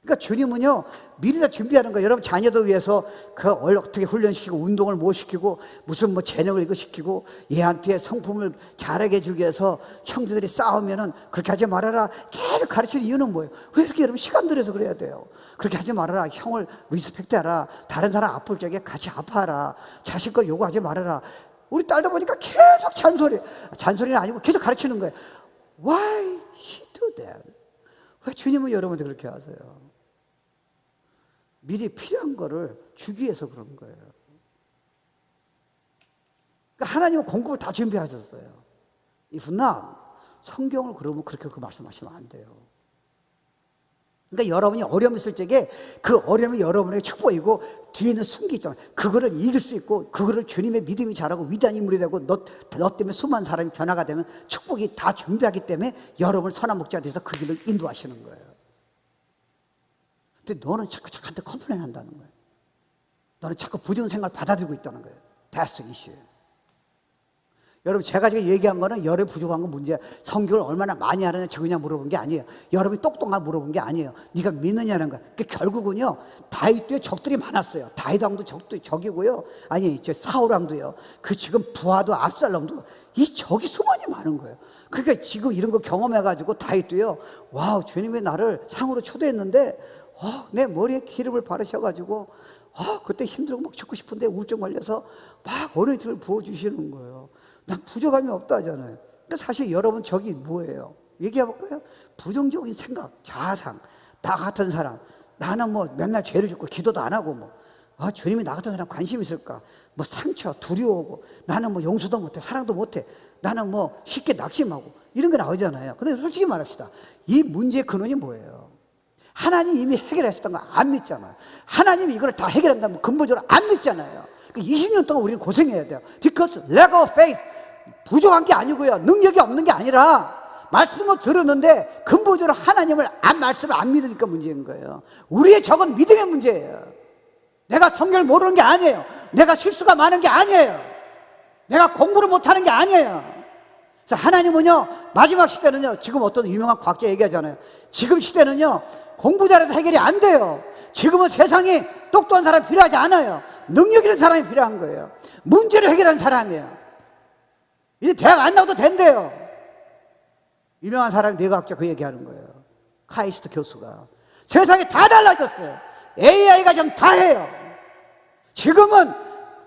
그러니까 주님은요, 미리 다 준비하는 거예요. 여러분 자녀들 위해서 그 어떻게 훈련시키고 운동을 못 시키고 무슨 뭐 재능을 이거 시키고 얘한테 성품을 잘하게 해주기 위해서 형제들이 싸우면은 그렇게 하지 말아라 계속 가르치는 이유는 뭐예요? 왜 이렇게 여러분 시간 들여서 그래야 돼요? 그렇게 하지 말아라. 형을 리스펙트하라. 다른 사람 아플 적에 같이 아파하라. 자식 걸 요구하지 말아라. 우리 딸도 보니까 계속 잔소리는 아니고 계속 가르치는 거예요. Why she do that? 왜 주님은 여러분한테 그렇게 하세요? 미리 필요한 거를 주기 위해서 그런 거예요. 그러니까 하나님은 공급을 다 준비하셨어요. If not, 성경을 그러면 그렇게 말씀하시면 안 돼요. 그러니까 여러분이 어려움 있을 적에 그 어려움이 여러분에게 축복이고 뒤에 있는 순기 있잖아요. 그거를 이길 수 있고 그거를 주님의 믿음이 자라고 위대한 인물이 되고 너 때문에 수많은 사람이 변화가 되면 축복이 다 준비하기 때문에 여러분을 선한 목자가 돼서 그 길을 인도하시는 거예요. 근데 너는 자꾸 저한테 컴플레인 한다는 거예요. 너는 자꾸 부정한 생각을 받아들이고 있다는 거예요. That's the issue. 여러분 제가 지금 얘기한 거는 여러분 부족한 건 문제야. 성경을 얼마나 많이 알았냐 적으냐 물어본 게 아니에요. 여러분이 똑똑하냐 물어본 게 아니에요. 네가 믿느냐는 거야. 그러니까 결국은요, 다윗도에 적들이 많았어요. 다윗 왕도 적이고요, 아니 저 사울 왕도요, 그 지금 부하도 압살롬도 이 적이 수많이 많은 거예요. 그러니까 지금 이런 거 경험해가지고 다윗도요, 와우, 주님이 나를 상으로 초대했는데 내 머리에 기름을 바르셔가지고 그때 힘들고 막 죽고 싶은데 우울증 걸려서 막 어린이들을 부어주시는 거예요. 난 부족함이 없다 하잖아요. 사실 여러분 저기 뭐예요? 얘기해 볼까요? 부정적인 생각, 자아상, 나 같은 사람, 나는 뭐 맨날 죄를 짓고 기도도 안 하고 뭐, 주님이 나 같은 사람 관심 있을까? 뭐 상처, 두려워하고, 나는 뭐 용서도 못해, 사랑도 못해, 나는 뭐 쉽게 낙심하고, 이런 게 나오잖아요. 근데 솔직히 말합시다. 이 문제의 근원이 뭐예요? 하나님이 이미 해결했었던 거 안 믿잖아요. 하나님이 이걸 다 해결한다면 근본적으로 안 믿잖아요. 20년 동안 우리는 고생해야 돼요. Because lack of faith, 부족한 게 아니고요, 능력이 없는 게 아니라 말씀을 들었는데 근본적으로 말씀을 안 믿으니까 문제인 거예요. 우리의 적은 믿음의 문제예요. 내가 성경을 모르는 게 아니에요. 내가 실수가 많은 게 아니에요. 내가 공부를 못하는 게 아니에요. 그래서 하나님은요, 마지막 시대는요, 지금 어떤 유명한 과학자 얘기하잖아요. 지금 시대는요, 공부 잘해서 해결이 안 돼요. 지금은 세상에 똑똑한 사람이 필요하지 않아요. 능력 있는 사람이 필요한 거예요. 문제를 해결하는 사람이에요. 이제 대학 안 나와도 된대요. 유명한 사람이 뇌과학자 그 얘기하는 거예요. 카이스트 교수가. 세상이 다 달라졌어요. AI가 좀 다 해요. 지금은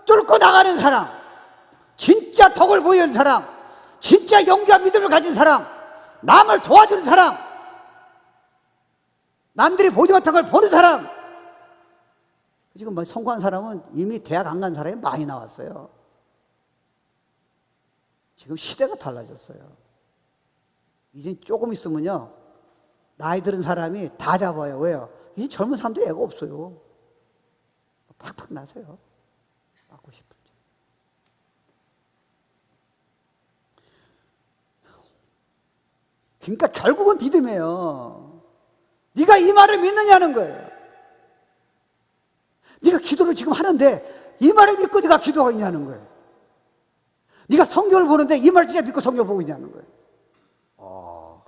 뚫고 나가는 사람, 진짜 덕을 보이는 사람, 진짜 용기와 믿음을 가진 사람, 남을 도와주는 사람, 남들이 보지 못한 걸 보는 사람. 지금 뭐 성공한 사람은 이미 대학 안 간 사람이 많이 나왔어요. 지금 시대가 달라졌어요. 이제 조금 있으면요, 나이 들은 사람이 다 잡아요. 왜요? 이제 젊은 사람들이 애가 없어요. 팍팍 나세요. 받고 싶은지. 그러니까 결국은 믿음이에요. 네가 이 말을 믿느냐는 거예요. 네가 기도를 지금 하는데 이 말을 믿고 네가 기도하고 있냐는 거예요. 네가 성경을 보는데 이 말을 진짜 믿고 성경을 보고 있냐는 거예요.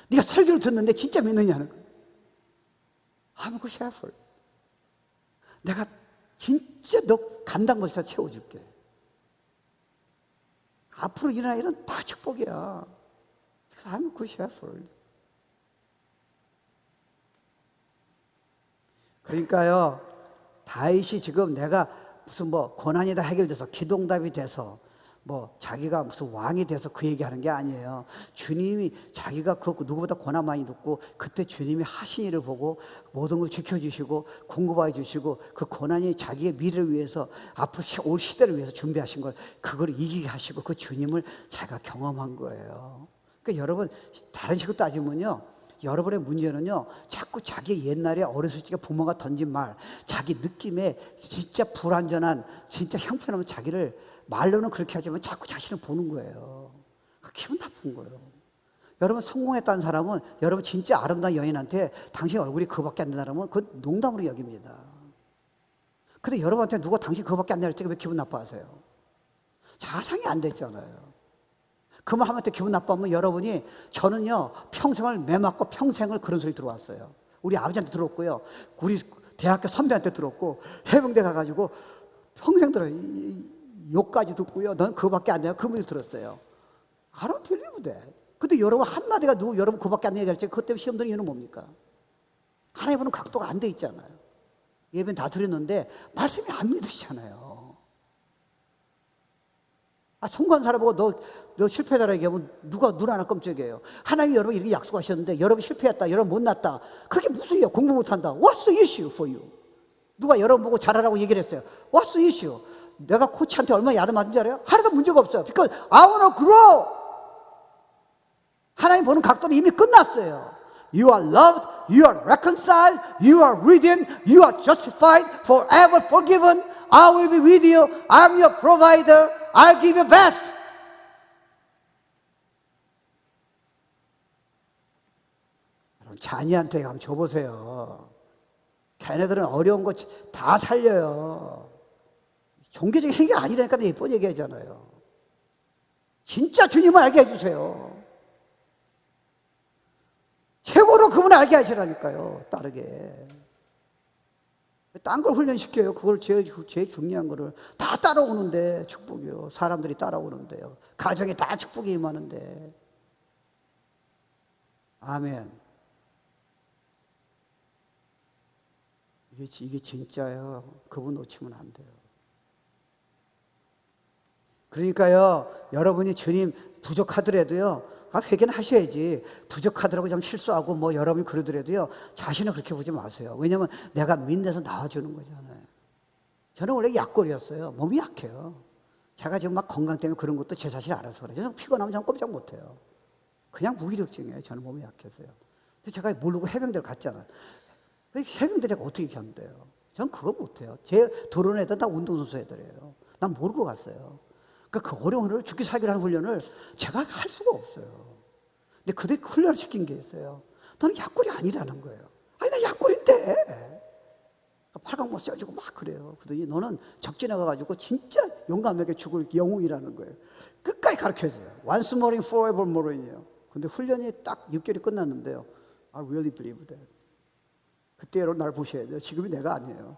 네가 설교를 듣는데 진짜 믿느냐는 거예요. I'm a good shepherd. 내가 진짜 너 감당고사 채워줄게. 앞으로 일어날 일은 다 축복이야. 그래서 I'm a good shepherd. 그러니까요, 다윗이 지금 내가 무슨 뭐 고난이 다 해결돼서 기도응답이 돼서 뭐 자기가 무슨 왕이 돼서 그 얘기하는 게 아니에요. 주님이 자기가 그 누구보다 고난 많이 듣고 그때 주님이 하신 일을 보고 모든 걸 지켜주시고 공급해 주시고 그 고난이 자기의 미래를 위해서 앞으로 올 시대를 위해서 준비하신 걸 그걸 이기게 하시고 그 주님을 자기가 경험한 거예요. 그러니까 여러분 다른 식으로 따지면요, 여러분의 문제는요, 자꾸 자기 옛날에 어렸을 때 부모가 던진 말, 자기 느낌에 진짜 불완전한 진짜 형편없는 자기를 말로는 그렇게 하지만 자꾸 자신을 보는 거예요. 기분 나쁜 거예요. 여러분 성공했다는 사람은 여러분 진짜 아름다운 여인한테 당신 얼굴이 그거밖에 안 된다면 그건 농담으로 여깁니다. 근데 여러분한테 누가 당신 그거밖에 안 되는 왜 기분 나빠하세요? 자상이 안 됐잖아요. 그 말 하면 또 기분 나빠하면 여러분이, 저는요 평생을 매맞고 평생을 그런 소리 들어왔어요. 우리 아버지한테 들었고요, 우리 대학교 선배한테 들었고, 해병대 가가지고 평생 들어요. 욕까지 듣고요. 넌 그거밖에 안 돼요. 그 문제 들었어요. I don't believe that. 근데 여러분 한마디가 누구 여러분 그거밖에 안 돼야 될지 그것 때문에 시험 드는 이유는 뭡니까? 하나님 보는 각도가 안 돼 있잖아요. 예배는 다 드렸는데 말씀이 안 믿으시잖아요. 성공한 사람 보고 너 실패자라 얘기하면 눈 하나 깜짝이에요. 하나님이 여러분 이렇게 약속하셨는데 여러분 실패했다, 여러분 못났다, 그게 무슨 이유야? 공부 못한다. What's the issue for you? 누가 여러분 보고 잘하라고 얘기를 했어요. What's the issue? 내가 코치한테 얼마나 야단 맞은 줄 알아요? 하나도 문제가 없어요. Because I want to grow. 하나님 보는 각도는 이미 끝났어요. You are loved, you are reconciled, you are redeemed, you are justified, forever forgiven. I will be with you. I'm your provider. I'll give you best. 여러분 자녀한테 한번 줘보세요. 걔네들은 어려운 거 다 살려요. 종교적인 얘기가 아니라니까 예쁜 얘기하잖아요. 진짜 주님을 알게 해주세요. 최고로 그분을 알게 하시라니까요. 따르게. 딴 걸 훈련시켜요. 그걸 제일 중요한 거를 다 따라오는데 축복이요. 사람들이 따라오는데요. 가정에 다 축복이 임하는데. 아멘. 이게 진짜예요. 그분 놓치면 안 돼요. 그러니까요, 여러분이 주님 부족하더라도요, 회개는 하셔야지. 부족하더라고 좀 실수하고 뭐 여러분이 그러더라도요, 자신을 그렇게 보지 마세요. 왜냐면 내가 믿는데서 나와주는 거잖아요. 저는 원래 약골이었어요. 몸이 약해요. 제가 지금 막 건강 때문에 그런 것도 제 자신이 알아서 그래요. 저는 피곤하면 저는 꼼짝 못해요. 그냥 무기력증이에요. 저는 몸이 약해서요. 근데 제가 모르고 해병대를 갔잖아요. 해병대 제가 어떻게 견뎌요? 저는 그거 못해요. 제 도로는 애들 다 운동선수 애들이에요. 난 모르고 갔어요. 그러니까 그 어려운 훈련을, 죽기 살기라는 훈련을 제가 할 수가 없어요. 근데 그들이 훈련을 시킨 게 있어요. 너는 약골이 아니라는 거예요. 아니, 나 약골인데. 팔강모 써주고 막 그래요. 그러더니 너는 적진에 가가지고 진짜 용감하게 죽을 영웅이라는 거예요. 끝까지 가르쳐줘요. Once more in, forever more이에요. 근데 훈련이 딱 6개월이 끝났는데요. I really believe that. 그때 여러분 날 보셔야 돼요. 지금이 내가 아니에요.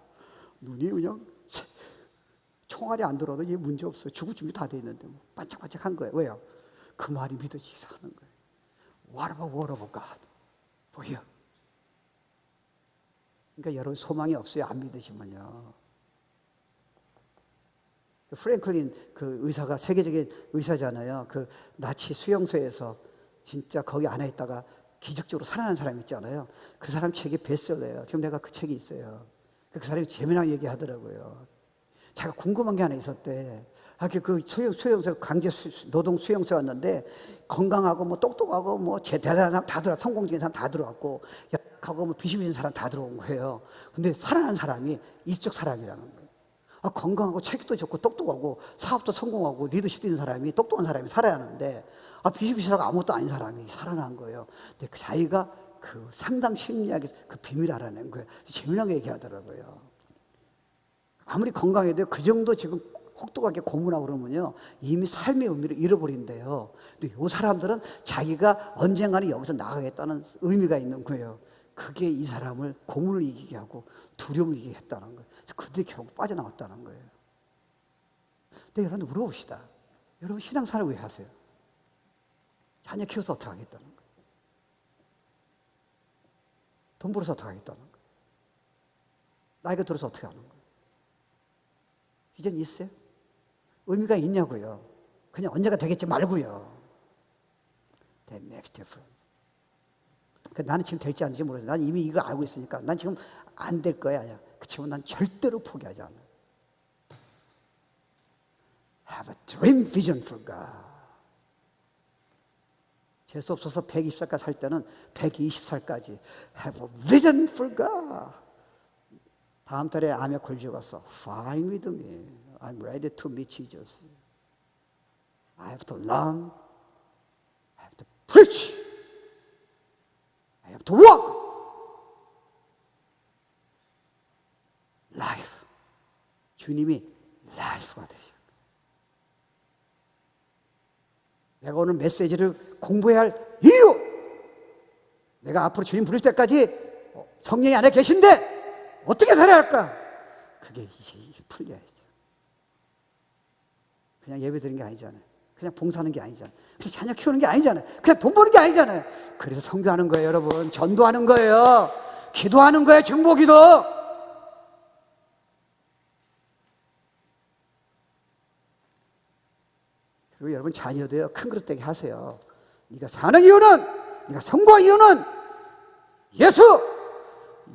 눈이 그냥 총알이 안 들어도 이게 문제 없어요. 죽을 준비 다 돼 있는데 뭐 반짝반짝한 거예요. 왜요? 그 말이 믿어지기 하는 거예요. What about God? for you? 그러니까 여러분 소망이 없어요. 안 믿으시면요. 프랭클린 그 의사가 세계적인 의사잖아요. 그 나치 수용소에서 진짜 거기 안에 있다가 기적적으로 살아난 사람 있잖아요. 그 사람 책이 베스트셀러예요. 지금 내가 그 책이 있어요. 그 사람이 재미나게 얘기하더라고요. 제가 궁금한 게 하나 있었대. 그 수용소 강제 노동 수용소에 왔는데 건강하고 뭐 똑똑하고 뭐 대단한 사람 다 들어, 성공적인 사람 다 들어왔고 약하고 뭐 비실비실 사람 다 들어온 거예요. 근데 살아난 사람이 이쪽 사람이라는 거예요. 건강하고 체격도 좋고 똑똑하고 사업도 성공하고 리더십도 있는 사람이, 똑똑한 사람이 살아야 하는데 비실비실하고 아무것도 아닌 사람이 살아난 거예요. 근데 그 자기가 그 상담 심리학에서 그 비밀을 알아낸 거예요. 재미나게 얘기하더라고요. 아무리 건강해도 그 정도 지금 혹독하게 고문하고 그러면요, 이미 삶의 의미를 잃어버린대요. 근데 이 사람들은 자기가 언젠가는 여기서 나가겠다는 의미가 있는 거예요. 그게 이 사람을 고문을 이기게 하고 두려움을 이기게 했다는 거예요. 그들이 결국 빠져나왔다는 거예요. 근데 여러분 물어봅시다. 여러분 신앙생활을 왜 하세요? 자녀 키워서 어떻게 하겠다는 거예요? 돈 벌어서 어떻게 하겠다는 거예요? 나이가 들어서 어떻게 하는 거예요? 비전이 있어요? 의미가 있냐고요? 그냥 언제가 되겠지 말고요. That makes difference. 나는 지금 될지 안 될지 모르겠어요. 난 이미 이걸 알고 있으니까 난 지금 안 될 거야. 그렇지만 난 절대로 포기하지 않아요. Have a dream vision for God. 재수 없어서 120살까지 살 때는 120살까지 Have a vision for God. 다음 달에 암에 걸려가서 Fine with me. I'm ready to meet Jesus. I have to learn. I have to preach. I have to walk. Life. 주님이 life가 되죠. 내가 오늘 메시지를 공부해야 할 이유. 내가 앞으로 주님 부를 때까지 성령이 안에 계신데 어떻게 살아야 할까? 그게 이제 풀려야죠. 그냥 예배 드리는 게 아니잖아요. 그냥 봉사하는 게 아니잖아요. 그냥 자녀 키우는 게 아니잖아요. 그냥 돈 버는 게 아니잖아요. 그래서 선교하는 거예요, 여러분. 전도하는 거예요. 기도하는 거예요, 중보기도. 그리고 여러분 자녀도요, 큰 그릇 되게 하세요. 네가 사는 이유는, 네가 성공한 이유는 예수,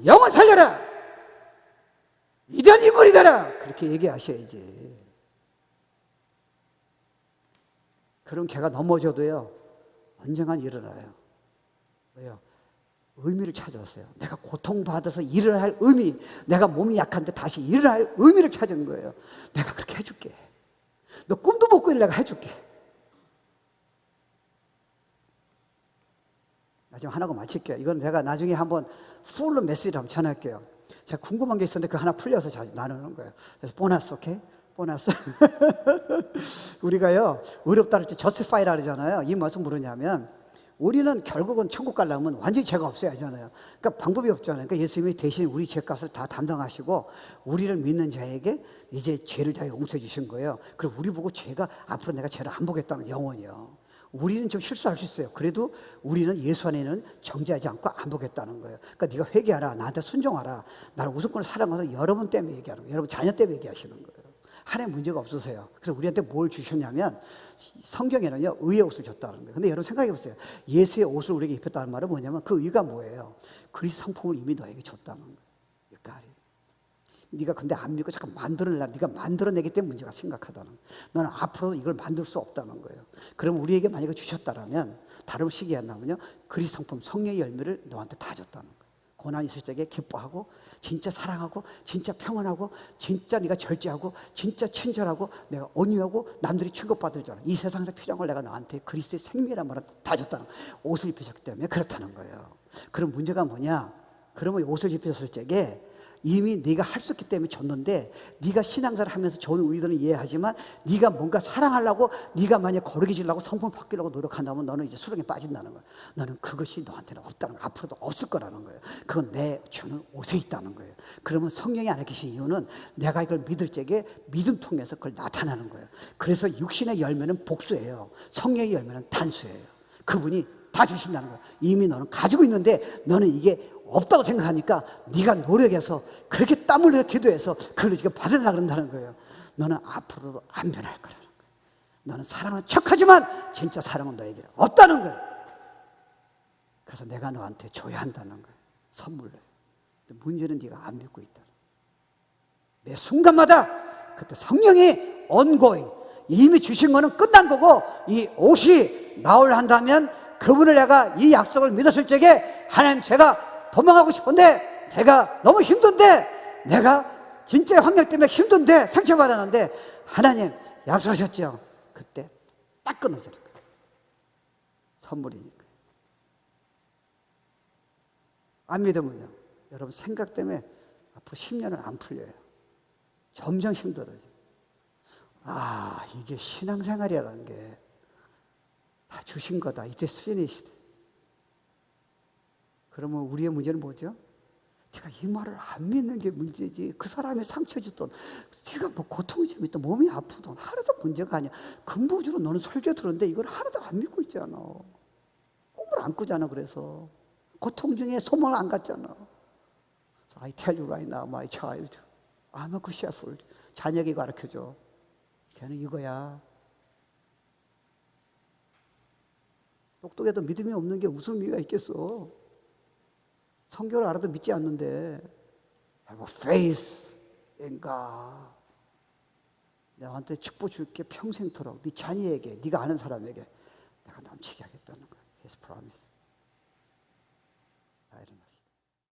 영혼 살려라. 위대한 인물이 되라. 그렇게 얘기하셔야지. 그럼 걔가 넘어져도요, 언젠간 일어나요. 왜요? 의미를 찾았어요. 내가 고통받아서 일어날 의미, 내가 몸이 약한데 다시 일어날 의미를 찾은 거예요. 내가 그렇게 해줄게. 너 꿈도 못 꾸길 내가 해줄게. 마지막 하나고 마칠게요. 이건 내가 나중에 한번 풀로 메시지를 한번 전할게요. 제가 궁금한 게 있었는데 그 하나 풀려서 나누는 거예요. 그래서 보너스, 오케이? 보너스. 우리가요, 의롭다 할 때 justify라 그러잖아요. 이 무슨 뭐냐면 우리는 결국은 천국 가려면 완전히 죄가 없어야 하잖아요. 그러니까 방법이 없잖아요. 그러니까 예수님이 대신 우리 죄값을 다 담당하시고 우리를 믿는 자에게 이제 죄를 다 용서해 주신 거예요. 그리고 우리 보고 죄가 앞으로 내가 죄를 안 보겠다는 영원이요. 우리는 좀 실수할 수 있어요. 그래도 우리는 예수 안에는 정죄하지 않고 안 보겠다는 거예요. 그러니까 네가 회개하라. 나한테 순종하라. 나를 우선권을 사랑해서 여러분 때문에 얘기하는 거예요. 여러분 자녀 때문에 얘기하시는 거예요. 하나님 문제가 없으세요. 그래서 우리한테 뭘 주셨냐면 성경에는요 의의 옷을 줬다는 거예요. 근데 여러분 생각해 보세요. 예수의 옷을 우리에게 입혔다는 말은 뭐냐면 그 의가 뭐예요? 그리스도 상품을 이미 너에게 줬다는 거예요. 네가 근데 안 믿고 잠깐 만들어내라. 네가 만들어내기 때문에 문제가 심각하다는 거예요. 너는 앞으로도 이걸 만들 수 없다는 거예요. 그럼 우리에게 만약에 주셨다면 다른 식이 안 나오면요 그리스도 상품 성령의 열매를 너한테 다 줬다는 거예요. 고난 있을 적에 기뻐하고 진짜 사랑하고 진짜 평안하고 진짜 네가 절제하고 진짜 친절하고 내가 온유하고 남들이 취급받을 줄 알아. 이 세상에서 필요한 걸 내가 너한테 그리스도의 생명이란 말을 다 줬다는 거예요. 옷을 입히셨기 때문에 그렇다는 거예요. 그럼 문제가 뭐냐? 그러면 옷을 입히셨을 적에 이미 네가 할 수 있기 때문에 줬는데 네가 신앙생활을 하면서 좋은 의도는 이해하지만 네가 뭔가 사랑하려고 네가 만약 거르게 지려고 성품을 바꾸려고 노력한다면 너는 이제 수렁에 빠진다는 거야. 너는 그것이 너한테는 없다는 거야. 앞으로도 없을 거라는 거예요. 그건 내 주는 옷에 있다는 거예요. 그러면 성령이 안에 계신 이유는 내가 이걸 믿을 적에 믿음 통해서 그걸 나타나는 거예요. 그래서 육신의 열매는 복수예요. 성령의 열매는 단수예요. 그분이 다 주신다는 거예요. 이미 너는 가지고 있는데 너는 이게 없다고 생각하니까 네가 노력해서 그렇게 땀 흘려 기도해서 그걸 지금 받으려고 그런다는 거예요. 너는 앞으로도 안 변할 거라는 거예요. 너는 사랑하는 척하지만 진짜 사랑은 너에게 없다는 거예요. 그래서 내가 너한테 줘야 한다는 거예요. 선물로. 문제는 네가 안 믿고 있다. 매 순간마다 그때 성령이 ongoing 이미 주신 거는 끝난 거고 이 옷이 나오려 한다면 그분을 내가 이 약속을 믿었을 적에 하나님 제가 도망가고 싶은데 내가 너무 힘든데 내가 진짜 환경 때문에 힘든데 상처받았는데 하나님 약속하셨죠. 그때 딱 끊어지는 거예요. 선물이니까. 안 믿으면요 여러분 생각 때문에 앞으로 10년은 안 풀려요. 점점 힘들어져. 아 이게 신앙생활이라는 게 다 주신 거다. It is finished. 그러면 우리의 문제는 뭐죠? 네가 이 말을 안 믿는 게 문제지. 그 사람이 상처 줬던 네가 뭐 고통이 좀 있던 몸이 아프던 하나도 문제가 아니야. 근본적으로 너는 설교 들었는데 이걸 하나도 안 믿고 있잖아. 꿈을 안 꾸잖아. 그래서 고통 중에 소망을 안 갖잖아. I tell you right now, my child, I'm a good shepherd. 자녀에게 가르쳐줘. 걔는 이거야. 똑똑해도 믿음이 없는 게 무슨 의미가 있겠어. 성경을 알아도 믿지 않는데 have faith in God. 너한테 축복 줄게 평생토록 네 자녀에게 네가 아는 사람에게 내가 넘치게 하겠다는 거야. His promise.